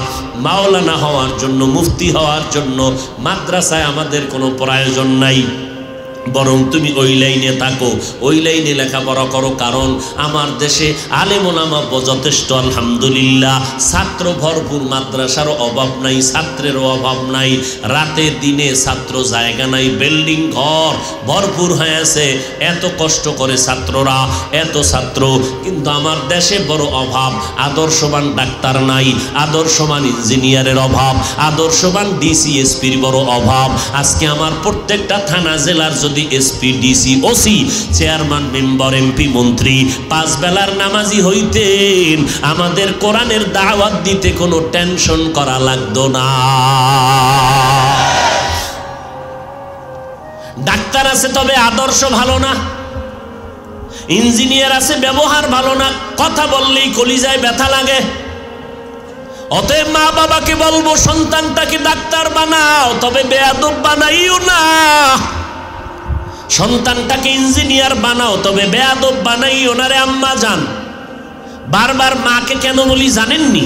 মাওলানা হওয়ার জন্য, মুফতি হওয়ার জন্য মাদ্রাসায় আমাদের কোনো প্রয়োজন নাই। বরং তুমি ওই লাইনে থাকো, ওই লাইনে লেখাপড়া করো। কারণ আমার দেশে আলেম ওলামা যথেষ্ট, আলহামদুলিল্লাহ, ছাত্র ভরপুর, মাদ্রাসারও অভাব নাই, ছাত্রেরও অভাব নাই। রাতে দিনে ছাত্র জায়গা নাই, বিল্ডিং ঘর ভরপুর হয়ে আছে, এত কষ্ট করে ছাত্ররা, এত ছাত্র, কিন্তু আমার দেশে বড় অভাব। আদর্শবান ডাক্তার নাই, আদর্শবান ইঞ্জিনিয়ারের অভাব, আদর্শবান ডিসি এসপির বড় অভাব। আজকে আমার প্রত্যেকটা থানা জেলার যদি SP DC OC chairman member MP মন্ত্রী 5 বেলার নামাজি হইতেন, আমাদের কোরআনের দাওয়াত দিতে কোনো টেনশন করা লাগতো না। ডাক্তার আছে তবে আদর্শ ভালো না, ইঞ্জিনিয়ার আছে ব্যবহার ভালো না, কথা বললেই কলিজায় ব্যথা লাগে। অতএব মা বাবাকে বলবো, সন্তানটাকে ডাক্তার বানাও, তবে বেয়াদব বানাইও না। সন্তানটাকে ইঞ্জিনিয়ার বানাও, তবে বেয়াদব বানাইও না রে আম্মা জান। বারবার মাকে কেন বলি জানেননি?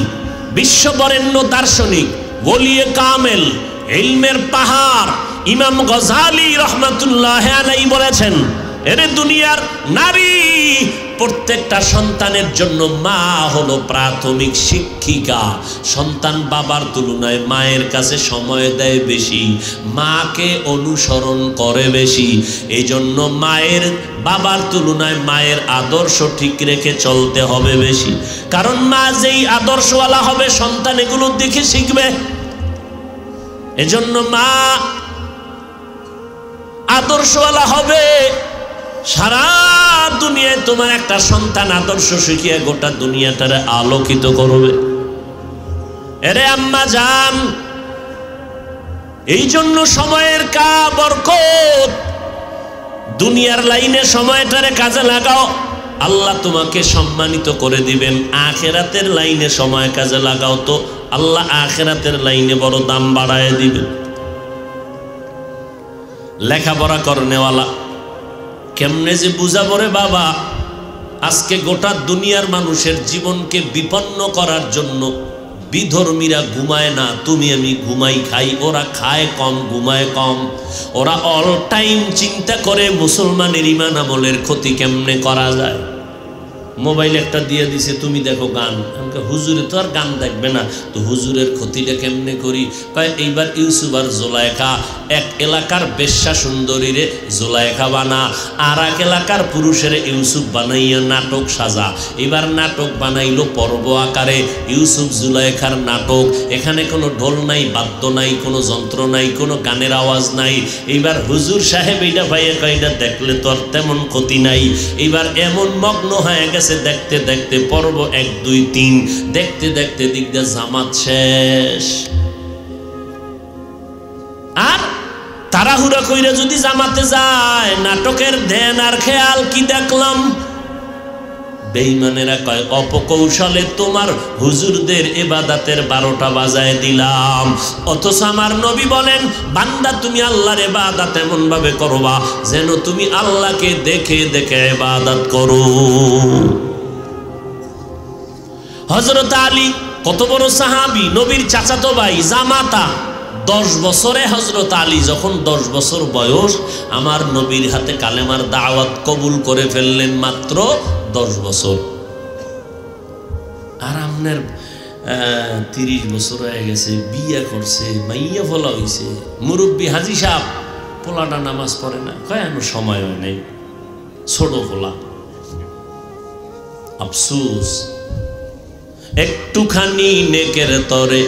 বিশ্ববরেণ্য দার্শনিক ওলিয়ে কামেল, ইলমের পাহাড় ইমাম গজালি রহমাতুল্লাহ আলাইহি বলেছেন, এরে দুনিয়ার নারী, প্রত্যেকটা সন্তানের জন্য মা হলো প্রাথমিক শিক্ষিকা। সন্তান বাবার তুলনায় মায়ের কাছে সময় দেয় বেশি, মাকে অনুসরণ করে বেশি। এই জন্য মায়ের বাবার তুলনায় মায়ের আদর্শ ঠিক রেখে চলতে হবে বেশি, কারণ মা যেই আদর্শওয়ালা হবে সন্তান এগুলো দেখে শিখবে। এজন্য মা আদর্শওয়ালা হবে, সারা দুনিয়ায় তোমার একটা সন্তান আদর্শ শিখিয়ে গোটা দুনিয়াটারে আলোকিত করবে। এরে আম্মা জান, এই জন্য সময়ের বরকত, দুনিয়ার লাইনে সময়টারে কাজে লাগাও, আল্লাহ তোমাকে সম্মানিত করে দিবেন। আখিরাতের লাইনে সময় কাজে লাগাও তো আল্লাহ আখিরাতের লাইনে বড় দাম বাড়ায় দিবেন। লেখাপড়া করনেওয়ালা কেমনে যে বুঝাবো রে বাবা, আজকে গোটা দুনিয়ার মানুষের জীবনকে বিপন্ন করার জন্য বিধর্মীরা ঘুমায় না, তুমি আমি ঘুমাই খাই, ওরা খায় কম ঘুমায় কম। ওরা অল টাইম চিন্তা করে মুসলমানের ইমান আমলের ক্ষতি কেমনে করা যায়। মোবাইল একটা দিয়ে দিছে, তুমি দেখো গান, আমাকে হুজুরে তো আর গান দেখবে না, তো হুজুরের ক্ষতিটা কেমনে করি। কয় এইবার ইউসুফ আর জোলাইখা, এক এলাকার বেশ্যা সুন্দরীরে জোলাইখা বানা, আর এক এলাকার পুরুষের ইউসুফ বানাইয়া নাটক সাজা। এবার নাটক বানাইলো পর্ব আকারে, ইউসুফ জুলাইখার নাটক। এখানে কোনো ঢোল নাই, বাদ্য নাই, কোনো যন্ত্র নাই, কোনো গানের আওয়াজ নাই। এইবার হুজুর সাহেব এইটা ভাইয়া কয় এটা দেখলে তো আর তেমন ক্ষতি নাই। এইবার এমন মগ্ন হয়ে গেছে দেখতে দেখতে পর্ব 1, 2, 3 দেখতে দেখতে দিকটা জামাত শেষ। আর তাড়াহুড়া কইরা যদি জামাতে যায়, নাটকের ধ্যান আর খেয়াল কি দেখলাম। বেঈমানেরা কয় অপকৌশলে তোমার হুজুরদের ইবাদতের 12টা বাজায় দিলাম। অথচ আমার নবী বলেন, বান্দা তুমি আল্লাহর ইবাদত এমন ভাবে করবা যেন তুমি আল্লাহকে দেখে দেখে ইবাদত করো। হযরত আলী কত বড় সাহাবী, নবীর চাচাতো ভাই, জামাতা। 10 বছরে হযরত আলী যখন 10 বছর বয়স, আমার নবীর হাতে কালেমার দাওয়াত কবুল করে ফেললেন মাত্র 10 বছর। আর আপনার 30 বছর হয়ে গেছে, বিয়ে করছে, মাইয়া ফলা হয়েছে, মুরব্বী হাজি সাহেব, পোলাটা নামাজ পড়ে না, কয় আমার সময় হয় নাই, ছোট পোলা। আফসোস, একটুখানি নেকের তরে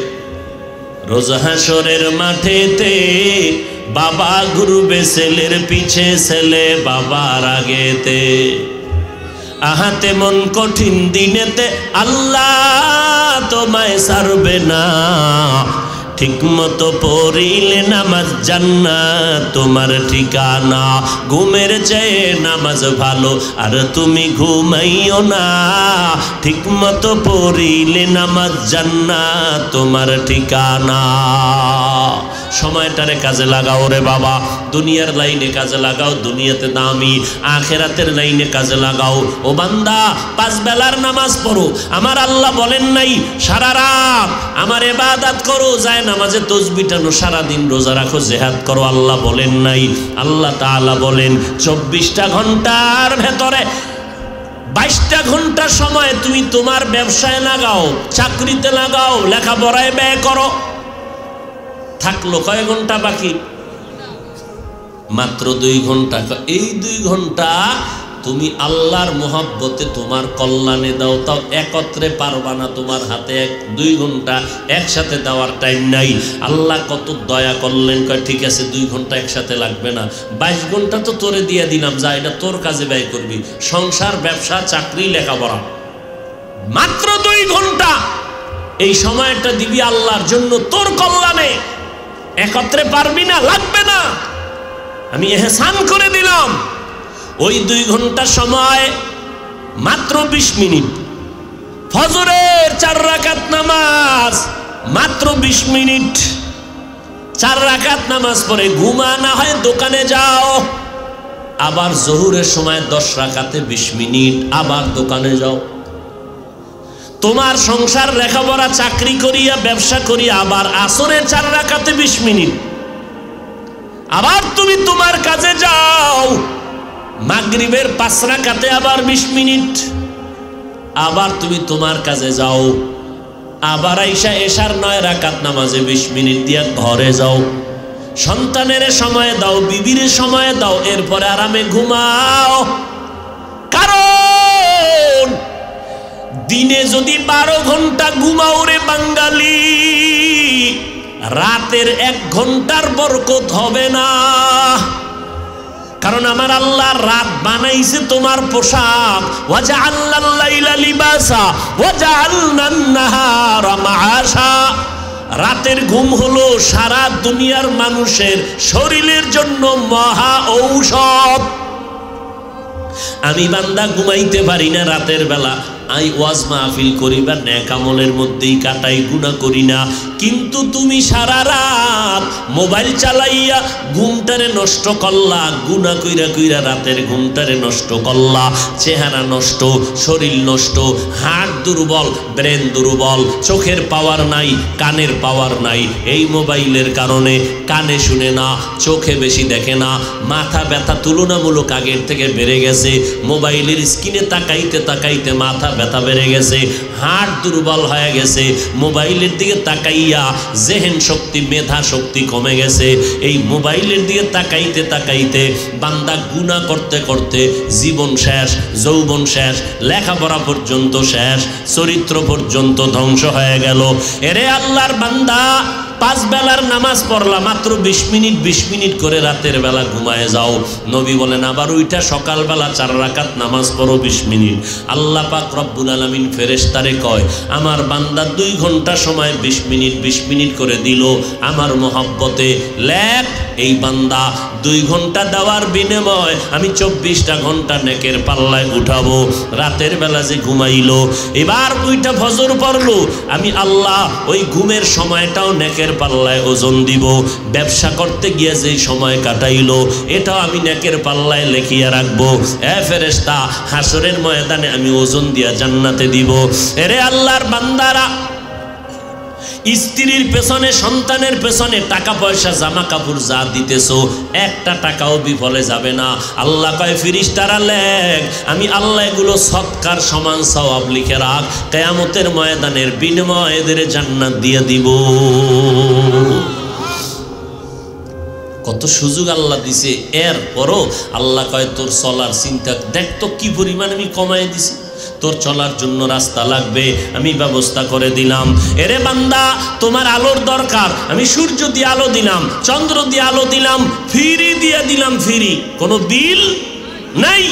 রোজ হাসরের মাঠেতে বাবা ঘুরবে ছেলের পিছে, ছেলে বাবার আগেতে। আহাতে মন কঠিন দিনেতে আল্লাহ তোমায় ছাড়বে না, ঠিক মতো পড়িলে নামাজ জান্নাত তোমার ঠিকানা। ঘুমের চেয়ে নামাজ ভালো আর তুমি ঘুমাইও না, ঠিক মতো পড়িলে নামাজ জান্নাত তোমার ঠিকানা। সময়টারে কাজে লাগাও রে বাবা, দুনিয়ার লাইনে কাজে লাগাও, দুনিয়াতে দামি, আখেরাতের লাইনে কাজে লাগাও। ও বান্দা, 5 বেলার নামাজ পড়ো। আমার আল্লাহ বলেন নাই সারা রাত আমার ইবাদত করো, যায় নামাজে তসবিহ টানো, সারাদিন রোজা রাখো, জিহাদ করো। আল্লাহ বলেন নাই। আল্লাহ তাআলা বলেন 24টা ঘন্টার ভেতরে 22টা ঘন্টা সময় তুমি তোমার ব্যবসায় লাগাও, চাকরিতে লাগাও, লেখাপড়ায় ব্যয় করো। থাকলো কয় ঘন্টা বাকি? মাত্র 2 ঘন্টা। এই 2 ঘন্টা তুমি আল্লাহর মোহাব্বতে তোমার কল্যাণে দাও। তাও একত্রে পারবা না, তোমার হাতে 2 ঘন্টা একসাথে দেওয়ার টাইম নাই। আল্লাহ কত দয়া করলেন, কয় ঠিক আছে 2 ঘন্টা একসাথে লাগবে না, 22 ঘন্টা তো তোরে দিয়ে দিলাম, যা এটা তোর কাজে ব্যয় করবি, সংসার, ব্যবসা, চাকরি, লেখাপড়া। মাত্র 2 ঘন্টা এই সময়টা দিবি আল্লাহর জন্য, তোর কল্যাণে। একত্রে পারবি না, লাগবে না, আমি এহসান করে দিলাম। ওই 2 ঘন্টা সময় মাত্র 20 মিনিট। ফজরের 4 রাকাত নামাজ মাত্র 20 মিনিট। 4 রাকাত নামাজ পড়ে ঘুমা না হয় দোকানে যাও। আবার জোহরের সময় 10 রাকাতে 20 মিনিট, আবার দোকানে যাও। তোমার সংসার, লেখাপড়া, চাকরি করিয়া, ব্যবসা করিয়া আবার আসরের 4 রাকাতে 20 মিনিট, আবার তুমি তোমার কাজে যাও, মাগরিবের 5 রাকাতে আবার 20 মিনিট, আবার তুমি তোমার কাজে যাও, আবার আইসা এশার 9 রাকাত নামাজে 20 মিনিট দিয়া ঘরে যাও, সন্তানের সময় দাও, বিবির সময় দাও, এরপরে আরামে ঘুমাও। কারণ দিনে যদি 12 ঘন্টা ঘুমাও রে বাঙালি, রাতের 1 ঘন্টার বরকত হবে না। কারণ আমার আল্লাহ রাত বানাইছে তোমার পোশাক, ওয়াজআলনাল লাইলা লিবাসা ওয়াজআলনান নাহারা মাআশা। রাতের ঘুম হলো সারা দুনিয়ার মানুষের শরীরের জন্য মহা ঔষধ। আমি বান্দা ঘুমাইতে পারি না রাতের বেলা, আই ওয়াজ মাহফিল করি বা নেক আমলের মধ্যেই কাটাই, গুনাহ করি না। কিন্তু তুমি সারা রাত মোবাইল চালাইয়া ঘুমটারে নষ্ট করলা, গুনাহ কইরা কইরা রাতের ঘুমটারে নষ্ট করলা, চেহারা নষ্ট, শরীর নষ্ট, হার্ট দুর্বল, ব্রেন দুর্বল, চোখের পাওয়ার নাই, কানের পাওয়ার নাই। এই মোবাইলের কারণে কানে শুনে না, চোখে বেশি দেখে না, মাথা ব্যথা তুলনামূলক আগের থেকে বেড়ে গেছে, মোবাইলের স্ক্রিনে তাকাইতে তাকাইতে মাথা ব্যথা বেড়ে গেছে, হার্ট দুর্বল হয়ে গেছে, মোবাইলের দিকে তাকাইয়া জেহেন শক্তি, মেধা শক্তি কমে গেছে। এই মোবাইলের দিকে তাকাইতে তাকাইতে বান্দা গুনাহ করতে করতে জীবন শেষ, যৌবন শেষ, লেখাপড়া পর্যন্ত শেষ, চরিত্র পর্যন্ত ধ্বংস হয়ে গেল। এরে আল্লাহর বান্দা, 5 বেলার নামাজ পড়লা, মাত্র 20 মিনিট 20 মিনিট করে রাতের বেলা ঘুমায় যাও। নবী বলেন আবার ওইটা সকালবেলা 4 রাকাত নামাজ পড়ো 20 মিনিট। আল্লাহ পাক রব্বুল আলামিন ফেরেশতারে কয়, আমার বান্দা 2 ঘন্টা সময় 20 মিনিট 20 মিনিট করে দিল আমার মহব্বতে, লেখ এই বান্দা 2 ঘন্টা দেওয়ার বিনিময় আমি 24টা ঘন্টা নেকের পাল্লায় উঠাবো। রাতের বেলা যে ঘুমাইলো, এবার ওইটা ফজর পড়লো, আমি আল্লাহ ওই ঘুমের সময়টাও নেকের পাল্লায় ওজন দিব। ব্যবসা করতে গিয়ে যে সময় কাটাইলো, এটাও আমি নেকের পাল্লায় লেখিয়া রাখবো। এ ফেরেশতা, হাসরের ময়দানে আমি ওজন দিয়া জান্নাতে দিব। এরে আল্লাহর বান্দারা, স্ত্রীর পেছনে, সন্তানের পেছনে টাকা পয়সা, জামা কাপড় যা দিতেছো, একটা টাকাও বিফলে যাবে না। আল্লাহ কয় ফেরেশতারা লেখ, আমি আল্লাহ এগুলো সৎকার সমান সওয়াব লিখে রাখ, কিয়ামতের ময়দানের বিনিময়ে এদের জান্নাত দিয়ে দিব। কত সুযোগ আল্লাহ দিছে, এরপরও আল্লাহ কয় তোর চলার চিন্তা দেখ তো কি পরিমাণ আমি কমাই দিছি, তোর চলার জন্য রাস্তা লাগবে, আমি ব্যবস্থা করে দিলাম। এরে বান্দা, তোমার আলোর দরকার, আমি সূর্য দিয়ে আলো দিলাম, চন্দ্র দিয়ে আলো দিলাম, ফ্রি দিয়ে দিলাম, ফ্রি, কোনো বিল নাই।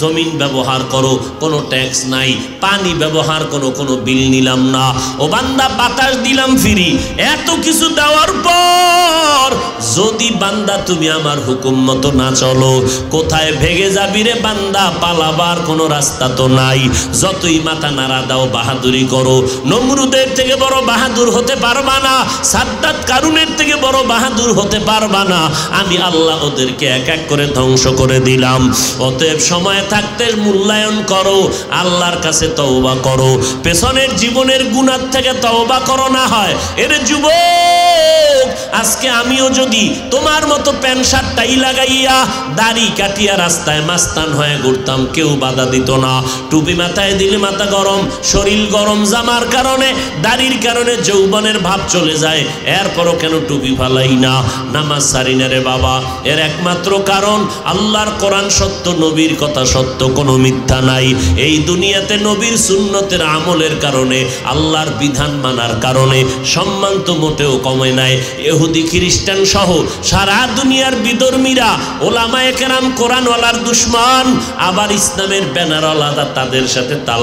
জমিন ব্যবহার করো, কোনো ট্যাক্স নাই, পানি ব্যবহার করো, কোনো বিল নিলাম না। ও বান্দা, বাতাস দিলাম ফ্রি। এত কিছু দেওয়ার পর যদি বান্দা তুমি আমার হুকুম মতো না চলো, কোথায় ভেগে যাবি রে বান্দা? পালাবার কোনো রাস্তা তো নাই। যতই মাথা নাড়া দাও, বাহাদুরি করো, নমরুদের থেকে বড় বাহাদুর হতে পারবা না, সাদ্দাত কারুনের থেকে বড় বাহাদুর হতে পারবা না। আমি আল্লাহ ওদেরকে এক এক করে ধ্বংস করে দিলাম। অতএব সময় থাকতে মূল্যায়ন করো, আল্লাহর কাছে তওবা করো, পেছনের জীবনের গুনাহ থেকে তওবা করো। না হয় এর যুবক, আজকে আমিও যদি তোমার মতো প্যান্ট শার্ট টাই লাগাইয়া দাড়ি কাটিয়া রাস্তায় মাস্তান হয়ে ঘুরতাম, কেউ বাধা দিত না। টুপি মাথায় দিলে মাথা গরম, শরীর গরম, জামার কারণে, দাড়ির কারণে যৌবনের ভাব চলে যায়, এরপরও কেন টুপি ফালাই না, নামাজ সারি না রে বাবা? এর একমাত্র কারণ আল্লাহর কোরআন সত্য, নবীর কথা সত্য, কোনো মিথ্যা নাই। এই দুনিয়াতে নবীর সুন্নতের আমলের কারণে, আল্লাহর বিধান মানার কারণে সম্মান তো মোটেও কমে নাই। ইহুদি খ্রিস্টান সহ সারা দুনিয়ার বিধর্মীরা, ওলামায়ে কেরাম কোরআনওয়ালার দুশমন, আবার ইসলামের ব্যানারওয়ালারা তাদের সাথে তাল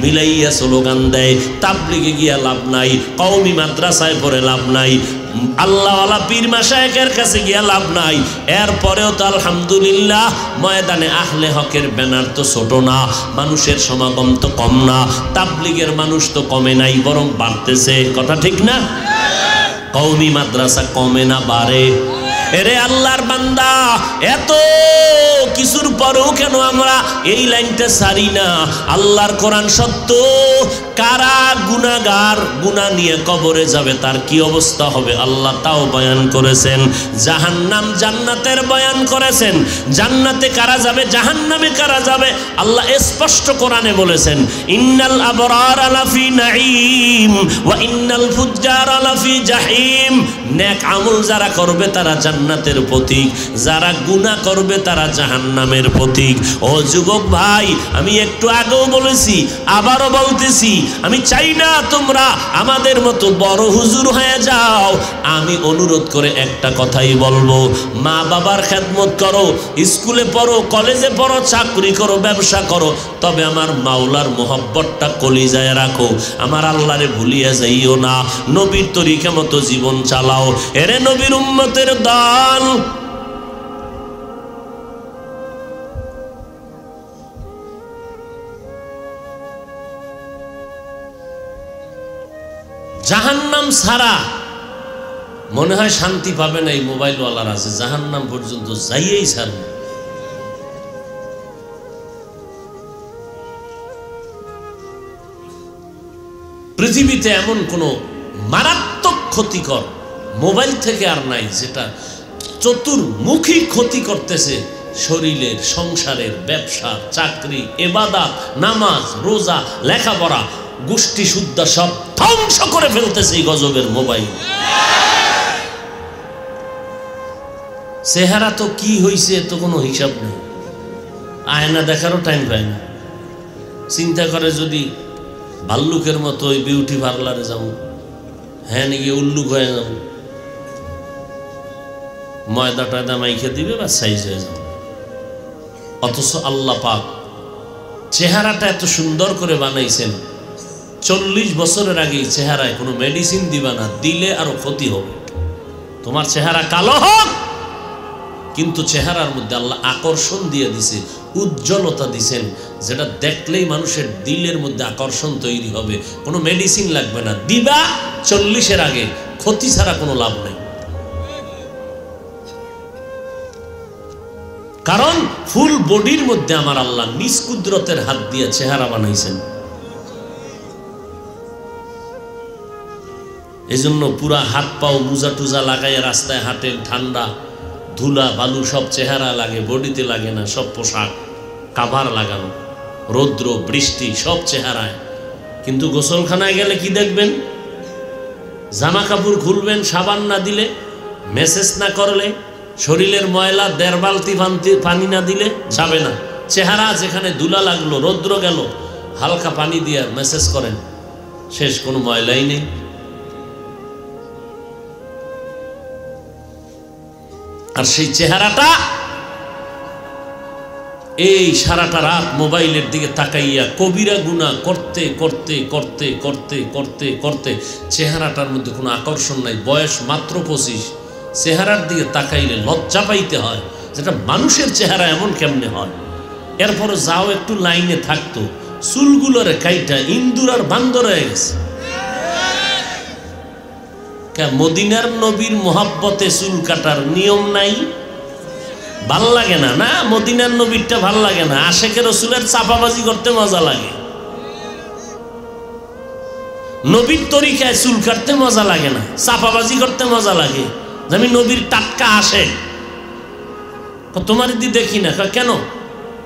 মিলাইয়া স্লোগান দেয়। তাবলিগে গিয়া লাভ নাই, কওমি মাদ্রাসায় পড়ে লাভ নাই, আল্লাহওয়ালা পীর মাশায়েখের কাছে গিয়া লাভ নাই। এরপরেও তো আলহামদুলিল্লাহ ময়দানে আহলে হকের ব্যানার তো ছোট না, মানুষের সমাগম তো কম না, তাবলিগের মানুষ তো কমে নাই, বরং বাড়তেছে। কথা ঠিক না? কওমি মাদ্রাসা কমে না, বাড়ে। এরে আল্লাহর বান্দা, এত কিছুর পরেও কেন আমরা এই লাইনটা ছাড়ি না? আল্লাহর কোরআন সত্য, কারা গুনাহগার গুনাহ নিয়ে কবরে যাবে তার কি অবস্থা হবে আল্লাহ তাও বয়ান করেছেন। জাহান্নাম জান্নাতের বয়ান করেছেন। জান্নাতে কারা যাবে, জাহান্নামে কারা যাবে, আল্লাহ স্পষ্ট কোরআনে বলেছেন, ইন্নাল আবরারা লাফি নাঈম ওয়া ইন্নাল ফুজ্জারা লাফি জাহিম। নেক আমল যারা করবে তারা জান্নাতের পথিক, যারা গুনাহ করবে তারা জাহান্নামের পথিক। ও যুবক ভাই, আমি একটু আগেও বলেছি, আবারও বলতেছি, আমি চাই না তোমরা আমাদের মতো বড় হুজুর হয়ে যাও। আমি অনুরোধ করে একটা কথাই বলবো, মা বাবার খেদমত করো, স্কুলে পড়ো, কলেজে পড়ো, চাকরি করো, ব্যবসা করো, তবে আমার মাওলার মোহব্বতটা কলিজায় রাখো। আমার আল্লাহরে ভুলিয়া যাইও না। নবীর তরিকা মতো জীবন চালাও। এরে নবীর উম্মতের দল, জাহান্নাম ছাড়া মনে হয় শান্তি পাবে না এই মোবাইলওয়ালার আছে, জাহান্নাম পর্যন্ত যাইয়েই ছাড়বে। পৃথিবীতে এমন কোনো মারাত্মক ক্ষতিকর মোবাইল থেকে আর নাই, যেটা চতুর্মুখী ক্ষতি করতেছে শরীরের, সংসারের, ব্যবসা, চাকরি, ইবাদত, নামাজ, রোজা, লেখাপড়া, গোষ্ঠী শুদ্ধা সব ধ্বংস করে ফেলতেছে এই গজবের মোবাইল। চেহারা তো কি হয়েছে তো কোনো হিসাব নেই, আয়না দেখারও টাইম পায় না। চিন্তা করে যদি ভাল্লুকের মতো ওই বিউটি পার্লারে যাবো, হ্যাঁ নাকি উল্লুক হয়ে যাবো, ময়দা টয়দা মাইখে দিবে বা সাইজ হয়ে যাবো। অথচ আল্লাহ পাক চেহারাটা এত সুন্দর করে বানাইছেন, 40 বছরের আগে চেহারায় কোনো মেডিসিন দিবা না, দিলে আরো ক্ষতি হবে। তোমার চেহারা কালো হোক, কিন্তু চেহারার মধ্যে আল্লাহ আকর্ষণ দিয়ে দিছে, উজ্জ্বলতা দিছেন, যেটা দেখলেই মানুষের দিলের মধ্যে আকর্ষণ তৈরি হবে। কোনো মেডিসিন লাগবে না, দিবা 40-এর আগে, ক্ষতি ছাড়া কোনো লাভ নেই। কারণ ফুল বডির মধ্যে আমার আল্লাহ নিজ কুদরতের হাত দিয়ে চেহারা বানাইছেন। এজন্য পুরা হাত পাও মুজা টুজা লাগাইয়া রাস্তায় হাঁটেন, ঠান্ডা ধুলা বালু সব চেহারা লাগে, বডিতে লাগে না, সব পোশাক কাভার লাগানো, রৌদ্র বৃষ্টি সব চেহারায়। কিন্তু গোসলখানায় গেলে কি দেখবেন, জামা কাপড় খুলবেন, সাবান না দিলে, মেসেজ না করলে, শরীরের ময়লা 1.5 বালতি পানি না দিলে যাবে না। চেহারা যেখানে ধুলা লাগলো, রৌদ্র গেল, হালকা পানি দিয়ে মেসেজ করেন, শেষ, কোনো ময়লাই নেই। আর সেই চেহারাটা এই সারাটা রাত মোবাইলের দিকে তাকাইয়া কবিরা গুনাহ করতে করতে করতে করতে করতে করতে চেহারাটার মধ্যে কোনো আকর্ষণ নাই। বয়স মাত্র 25, চেহারার দিকে তাকাইলে লজ্জা পাইতে হয়, যেটা মানুষের চেহারা এমন কেমনে হয়। এরপরও যাও একটু লাইনে থাকতো, চুলগুলোরে কাইটা ইন্দুর আর বান্দর হয়ে গেছে। মদিনার নবীর মোহাব্বতে চুল কাটার নিয়ম নাই, ভাল লাগে না। না, মদিনার নবীরটা ভাল লাগে না, আশেকের রসুলের চাপাবাজি করতে মজা লাগে। নবীর তরিকায় চুল কাটতে মজা লাগে না, চাপাবাজি করতে মজা লাগে। আমি নবীর টাটকা আসে, তোমার দি দেখি না, কেন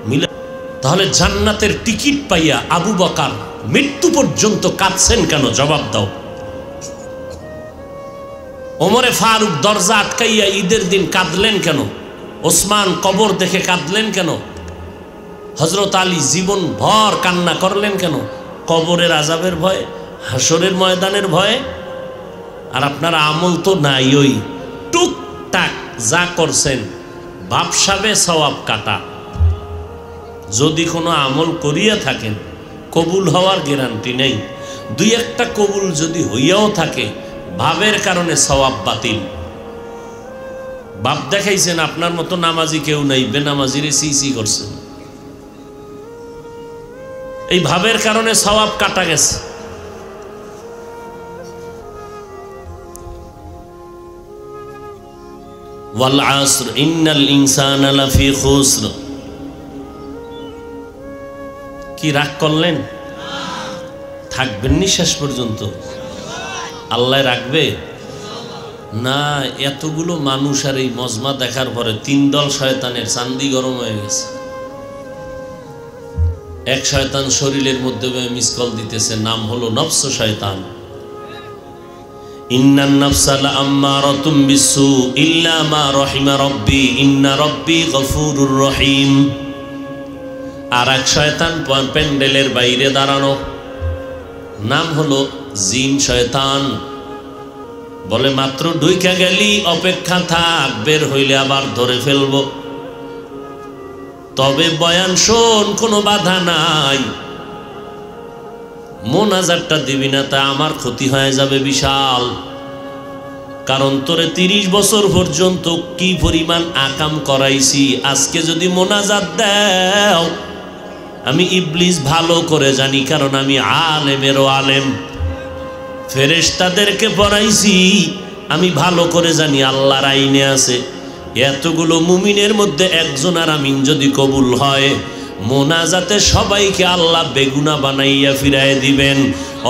মিলে? তাহলে জান্নাতের টিকিট পাইয়া আবু বকর মৃত্যু পর্যন্ত কাঁদছেন কেন? জবাব দাও। ওমরে ফারুক দরজা আটকাইয়া ঈদের দিন কাঁদলেন কেন? ওসমান কবর দেখে কাঁদলেন কেন? হযরত আলী জীবন ভর কান্না করলেন কেন? কবরের আযাবের ভয়ে, হাসরের ময়দানের ভয়ে। আর আপনার আমল তো নাই, ওই টুকটাক যা করছেন, বাপসাবে সওয়াব কাটা। যদি কোনো আমল করিয়া থাকেন, কবুল হওয়ার গ্যারান্টি নেই। 2-1টা কবুল যদি হইয়াও থাকে, ভাবের কারণে সওয়াব বাতিল। বাপ দেখাইছেন আপনার মতো নামাজি কেউ নাই, বেনামাজিরে সিসি করছেন, এই ভাবের কারণে সওয়াব কাটা গেছে। ওয়াল আসর ইন্নাল ইনসানা লাফি খুসর। কি রাগ করলেন? থাকবেন নিঃশ্বাস পর্যন্ত? আল্লাহ রাখবে না? এতগুলো মানুষ আর এই মজমা দেখার পরে 3 দল শয়তানের চান্দি গরম হয়ে গেছে। এক শয়তান শরীরের মধ্যে মিসকল দিতেছে, নাম হলো নফস শয়তান। ইন্নান নাফসা লাআম্মারাতুম বিসসু ইল্লা মা রাহিমা রাব্বি ইন্না রাব্বি গফুরুর রহিম। আর এক শয়তান প্যান্ডেলের বাইরে দাঁড়ানো, নাম হলো জিন শয়তান। বলে মাত্র ঢুইকা গেলি অপেক্ষা থাক, বের হইলে আবার ধরে ফেলব। তবে বয়ান শোন, কোনো বাধা নাই। মোনাজাতটা দিবি না, তা আমার ক্ষতি হয়ে যাবে বিশাল। কারণ তোরে 30 বছর পর্যন্ত কি পরিমাণ আকাম করাইছি, আজকে যদি মোনাজাত দাও, আমি ইবলিস ভালো করে জানি, কারণ আমি আলেমেরও আলেম। ফেরেশতাদেরকে পড়াইছি, আমি ভালো করে জানি আল্লাহর আইনে আছে। এতগুলো মুমিনের মধ্যে একজন আর আমিন যদি কবুল হয়, মোনাজাতে সবাইকে আল্লাহ বেগুনা বানাইয়া ফিরায় দিবেন।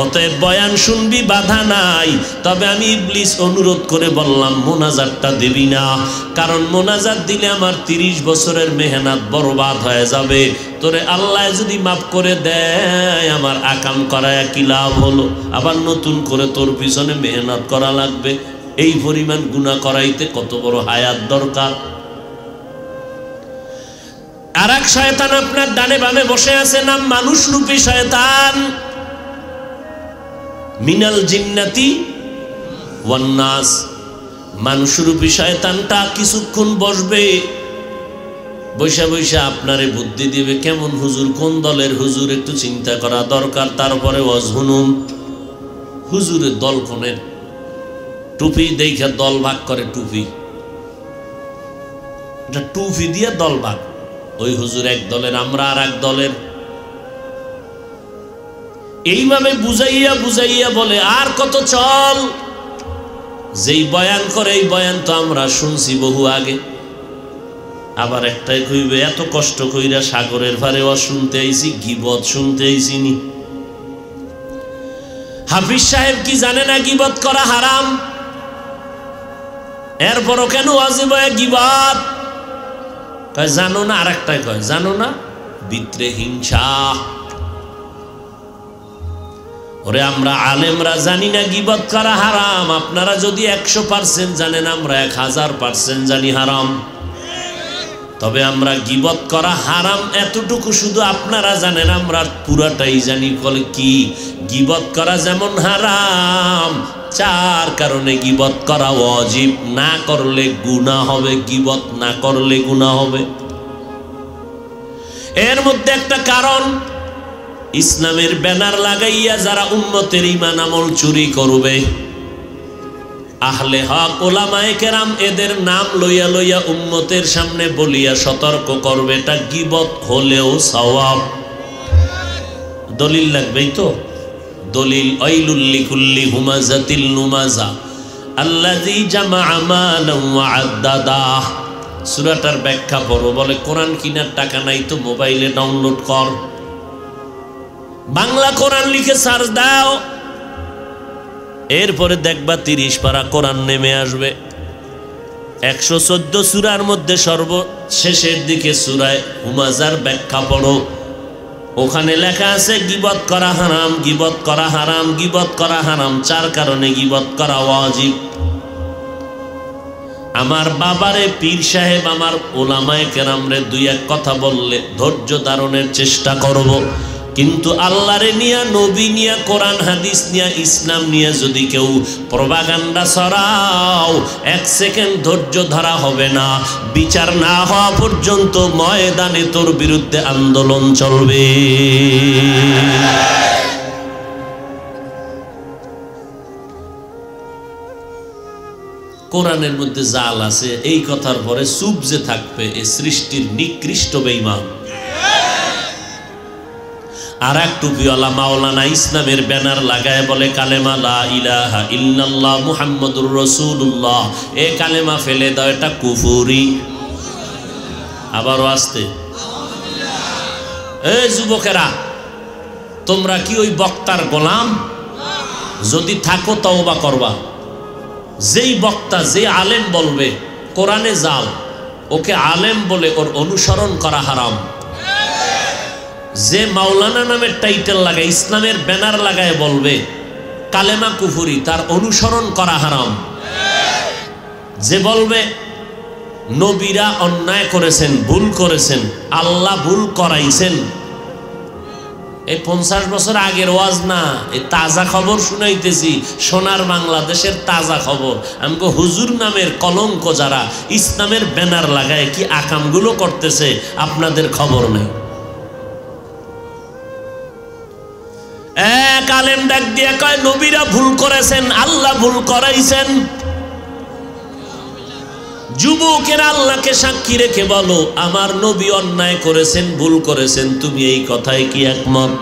অতএব বয়ান শুনবি, বাধা নাই। তবে আমি ইবলিস অনুরোধ করে বললাম মোনাজাতটা দিবি না, কারণ মোনাজাত দিলে আমার 30 বছরের মেহনত বরবাদ হয়ে যাবে। তোরে আল্লাহ যদি মাফ করে দেয়, আমার আকাম করায় কি লাভ হলো? আবার নতুন করে তোর পিছনে মেহনত করা লাগবে। এই পরিমাণ গুনাহ করাইতে কত বড় হায়াত দরকার। আর এক শয়তান আপনার ডানে বামে বসে আছে, নাম মানুষ রূপী শয়তান। মিনাল জিন্নাতি ওয়ান নাস। মানুষ রূপী শয়তানটা কিছুক্ষণ বসবে, বৈশা বৈশা আপনারে বুদ্ধি দিবে, কেমন হুজুর, কোন দলের হুজুর, একটু চিন্তা করা দরকার। তারপরে ওয়াজহুনুম, হুজুরের দল কোনের? টুপি দেখা দল ভাগ করে, টুপি, এটা টুপি দিয়ে দল ভাগ। ওই হুজুর এক দলের, আমরা আর এক দলের। এইভাবে বুঝাইয়া বুঝাইয়া বলে আর কত চল। যেই বয়ান করে, এই বয়ান তো আমরা শুনছি বহু আগে। আবার একটাই কইবে, এত কষ্ট কইরা সাগরের পারে শুনতে আইছি, গীবত শুনতে আইছি নি? হাফিজ সাহেব কি জানে না গীবত করা হারাম? এরপরও কেন ওয়াজিব হয় গীবত? কয় জানো না। আর একটাই কয় জানো না, ভিতরে হিংসা। ওরে আমরা আলেমরা জানি না গীবত করা হারাম। আপনারা যদি 100% জানেন, আমরা 1000% জানি হারাম। তবে আমরা গীবত করা হারাম এতটুকু শুধু আপনারা জানেন, আমরা পুরাটাই জানি। বলে কি? গীবত করা যেমন হারাম, 4 কারণে গীবত করা ওয়াজিব। না করলে গুনাহ হবে, গীবত না করলে গুনাহ হবে। এর মধ্যে একটা কারণ, ইসলামের ব্যানার লাগাইয়া যারা উম্মতের ঈমান আমল চুরি করবে, আহলে হক ওলামায়ে কেরাম এদের নাম লইয়া লইয়া উম্মতের সামনে বলিয়া সতর্ক করবে, এটা গীবত হলেও সওয়াব। দলিল লাগবেই তো। দলিল, ওয়াইলুল লিকুল্লি হুমাযাতিল লুমাযা আল্লাযী জামাআ মালান ওয়া আদ্দাদা। সূরাটার ব্যাখ্যা পড়ো। বলে কোরআন কিনার টাকা নাই তো মোবাইলে ডাউনলোড কর, বাংলা কোরআন লিখে সার্চ দাও, এরপরে দেখবা 30 পারা কোরআন নেমে আসবে। 114 সূরার মধ্যে সর্বশেষের দিকে সূরায়ে হুমাযার ব্যাখ্যা পড়ো। ওখানে লেখা আছে গীবত করা হারাম, গীবত করা হারাম, গীবত করা হারাম। 4 কারণে গীবত করা ওয়াজিব। আমার বাবারে পীর সাহেব, আমার ওলামায়ে কেরামরে 2-1 কথা বললে ধৈর্য ধারণের চেষ্টা করব, কিন্তু আল্লাহরে নিয়া, নবী নিয়া, কোরআন হাদিস নিয়া, ইসলাম নিয়া যদি কেউ প্রপাগান্ডা ছড়াও, 1 সেকেন্ড ধৈর্য ধরা হবে না। বিচার না হওয়া পর্যন্ত ময়দানে তোর বিরুদ্ধে আন্দোলন চলবে। কোরআনের মধ্যে জাল আছে, এই কথার পরে চুপ যে থাকবে, এ সৃষ্টির নিকৃষ্ট বেঈমান। আর এক টুপিওয়ালা মাওলানা ইসলামের ব্যানার লাগায় বলে কালেমা লা ইলাহা ইল্লাল্লাহ মুহাম্মাদুর রাসূলুল্লাহ। এ কালেমা ফেলে দাও, এটা কুফরি। আবারও আসতে, এই যুবকেরা, তোমরা কি ওই বক্তার গোলাম? যদি থাকো তওবা করবা। যেই বক্তা, যে আলেম বলবে কোরআনে যাও, ওকে আলেম বলে ওর অনুসরণ করা হারাম। যে মাওলানা নামের টাইটেল লাগায়, ইসলামের ব্যানার লাগায় বলবে কালেমা কুফুরি, তার অনুসরণ করা হারাম। যে বলবে নবীরা অন্যায় করেছেন, ভুল করেছেন, আল্লাহ ভুল করাইছেন, এই 50 বছর আগের ওয়াজ না, এই তাজা খবর শুনাইতেছি, সোনার বাংলাদেশের তাজা খবর। আমাকে হুজুর নামের কলঙ্ক যারা ইসলামের ব্যানার লাগায় কি আকামগুলো করতেছে আপনাদের খবর নেই। এক আলেম ডাক দিয়ে কয় নবীরা ভুল করেছেন, আল্লাহ ভুল করাইছেন। যুবকেরা আল্লাহকে সাক্ষী রেখে বলো আমার নবী অন্যায় করেছেন, ভুল করেছেন, তুমি এই কথায় কি একমত?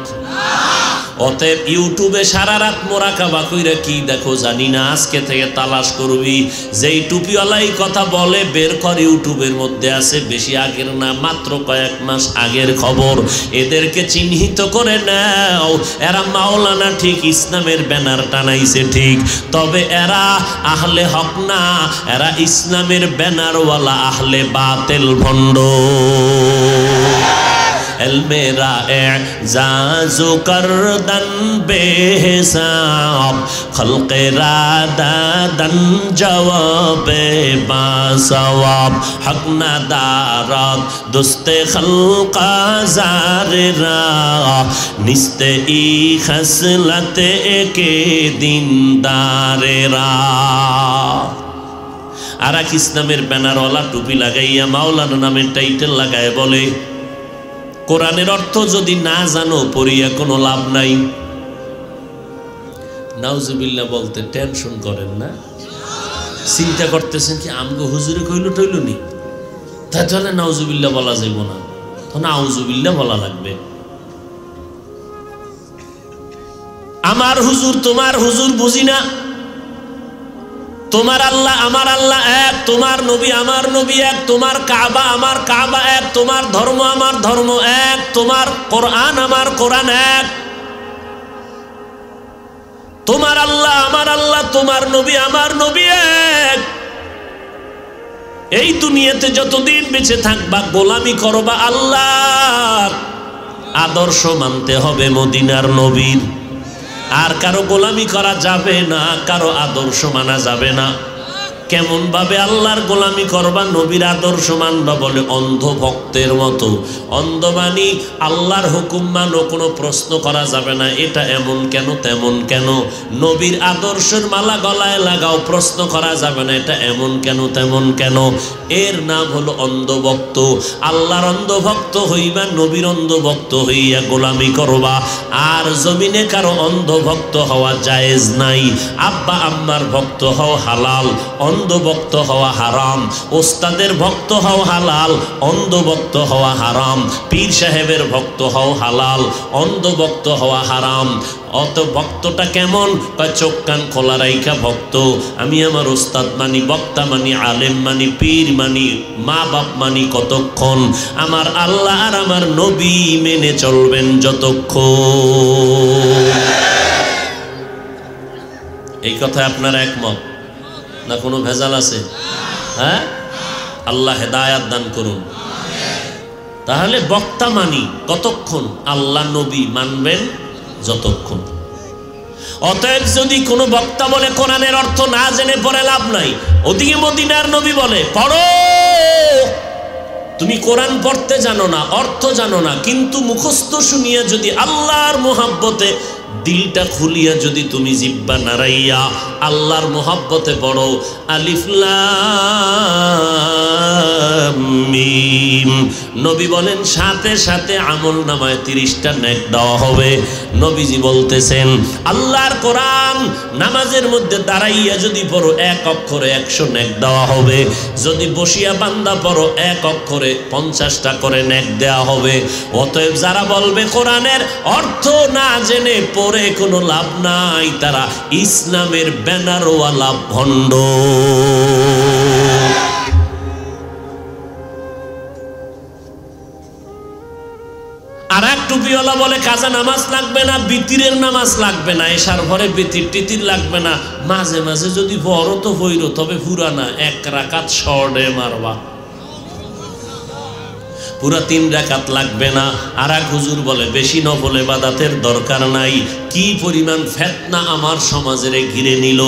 অতএব ইউটিউবে সারা রাত মোরাকাবা কইরা কি দেখো জানি না, আজকে থেকে তালাশ করবি। যেই টুপিওয়ালাই কথা বলে বের কর, ইউটিউবের মধ্যে আছে, বেশি আগের না, মাত্র কয়েক মাস আগের খবর। এদেরকে চিহ্নিত করে নাও। এরা মাওলানা ঠিক, ইসলামের ব্যানার টানাইছে ঠিক, তবে এরা আহলে হক না, এরা ইসলামের ব্যানারওয়ালা আহলে বাতিল ভণ্ড। মেরা এজাজু করদন বেহিসাব, খলকে রাদাদন জওয়াবে বাসওয়াব, হক না দারাত দুস্তে খলকা জারেরা, নিস্তে ই খসলতে কে দিনদারেরা। আর এক ইসলামের ব্যানারওয়ালা টুপি লাগাইয়া মাওলানা নামের টাইটেল লাগায় বলে কোরআনের অর্থ যদি না জানো পড়িয়া কোনো লাভ নাই। নাউজুবিল্লাহ বলতে টেনশন করেন না, চিন্তা করতেছেন কি আমগো হুজুরে কইল টইল নি, তাহলে নাউজুবিল্লাহ বলা যাইব না, তো নাউজুবিল্লাহ বলা লাগবে। আমার হুজুর তোমার হুজুর বুঝি না, তোমার আল্লাহ আমার আল্লাহ এক, তোমার নবী আমার নবী এক, তোমার কাবা আমার কাবা এক, তোমার ধর্ম আমার ধর্ম এক, তোমার কোরআন আমার কোরআন এক, তোমার আল্লাহ আমার আল্লাহ, তোমার নবী আমার নবী এক। এই দুনিয়াতে যতদিন বেঁচে থাকবা গোলামি করবা আল্লাহ, আদর্শ মানতে হবে মদিনার নবীর। আর কারো গোলামি করা যাবে না, কারো আদর্শ মানা যাবে না। কেমন ভাবে আল্লাহর গোলামি করবা, নবীর আদর্শ মানবা বলে অন্ধ ভক্তের মতো। অন্ধ মানি আল্লাহর হুকুম মানো, কোনো প্রশ্ন করা যাবে না, এটা এমন কেন তেমন কেন। নবীর আদর্শের মালা গলায় লাগাও, প্রশ্ন করা যাবে না, এটা এমন কেন তেমন কেন। এর নাম হলো অন্ধভক্ত। আল্লাহর অন্ধভক্ত হইবা, নবীর অন্ধভক্ত হইয়া গোলামি করবা। আর জমিনে কারো অন্ধভক্ত হওয়া জায়েজ নাই। আব্বা আম্মার ভক্ত হও হালাল, অন্ধভক্ত হওয়া হারাম। ওস্তাদের ভক্ত হও হালাল, অন্ধভক্ত হওয়া হারাম। পীর সাহেবের ভক্ত হও হালাল, অন্ধভক্ত হওয়া হারাম। অত ভক্তটা কেমন? চোখ কান খোলা রাইখা ভক্ত। আমি আমার ওস্তাদ মানি, বক্তা মানি, আলেম মানি, পীর মানি, মা বাপ মানি কতক্ষণ? আমার আল্লাহ আর আমার নবী মেনে চলবেন যতক্ষণ। এই কথায় আপনারা একমত না কোনো ভেজাল আছে? হ্যাঁ, আল্লাহ হেদায়াত দান করুন। তাহলে বক্তা মানি কতক্ষণ? আল্লাহ নবী মানবেন যতক্ষণ। অতএব যদি কোনো বক্তা বলে কোরআনের অর্থ না জেনে পড়ে লাভ নাই, ওদিকে মদিনার নবী বলে পড়ো। তুমি কোরআন পড়তে জানো না, অর্থ জানো না, কিন্তু মুখস্থ শুনিয়া যদি আল্লাহর মোহাব্বতে দিলটা খুলিয়া যদি তুমি জিব্বা নাড়াইয়া আল্লাহর মোহাব্বতে পড়ো, আলিফ লাম মিম, নবী বলেন সাথে সাথে আমল নামায় 30টা নেক দেওয়া হবে। নবীজি বলতেছেন আল্লাহর কোরআন নামাজের মধ্যে দাঁড়াইয়া যদি পড়ো 1 অক্ষরে 100 নেক দেওয়া হবে। যদি বসিয়া বান্দা পড়ো 1 অক্ষরে 50টা করে নেক দেওয়া হবে। অতএব যারা বলবে কোরআনের অর্থ না জেনে পড়ে কোনো লাভ নাই, তারা ইসলামের ব্যানারওয়ালা ভণ্ড। আর এক টুপিওয়ালা আল্লাহ বলে কাজা নামাজ লাগবে না, বিতিরের নামাজ লাগবে না, এশার পরে বিতির টিতির লাগবে না, মাঝে মাঝে যদি বড় তো হইল তবে পুরানা 1 রাকাত শর্টে মারবা, পুরা 3 রাকাত লাগবে না। আর এক হুজুর বলে বেশি নফল ইবাদতের দরকার নাই। কি পরিমাণ ফিতনা আমার সমাজের ঘিরে নিল,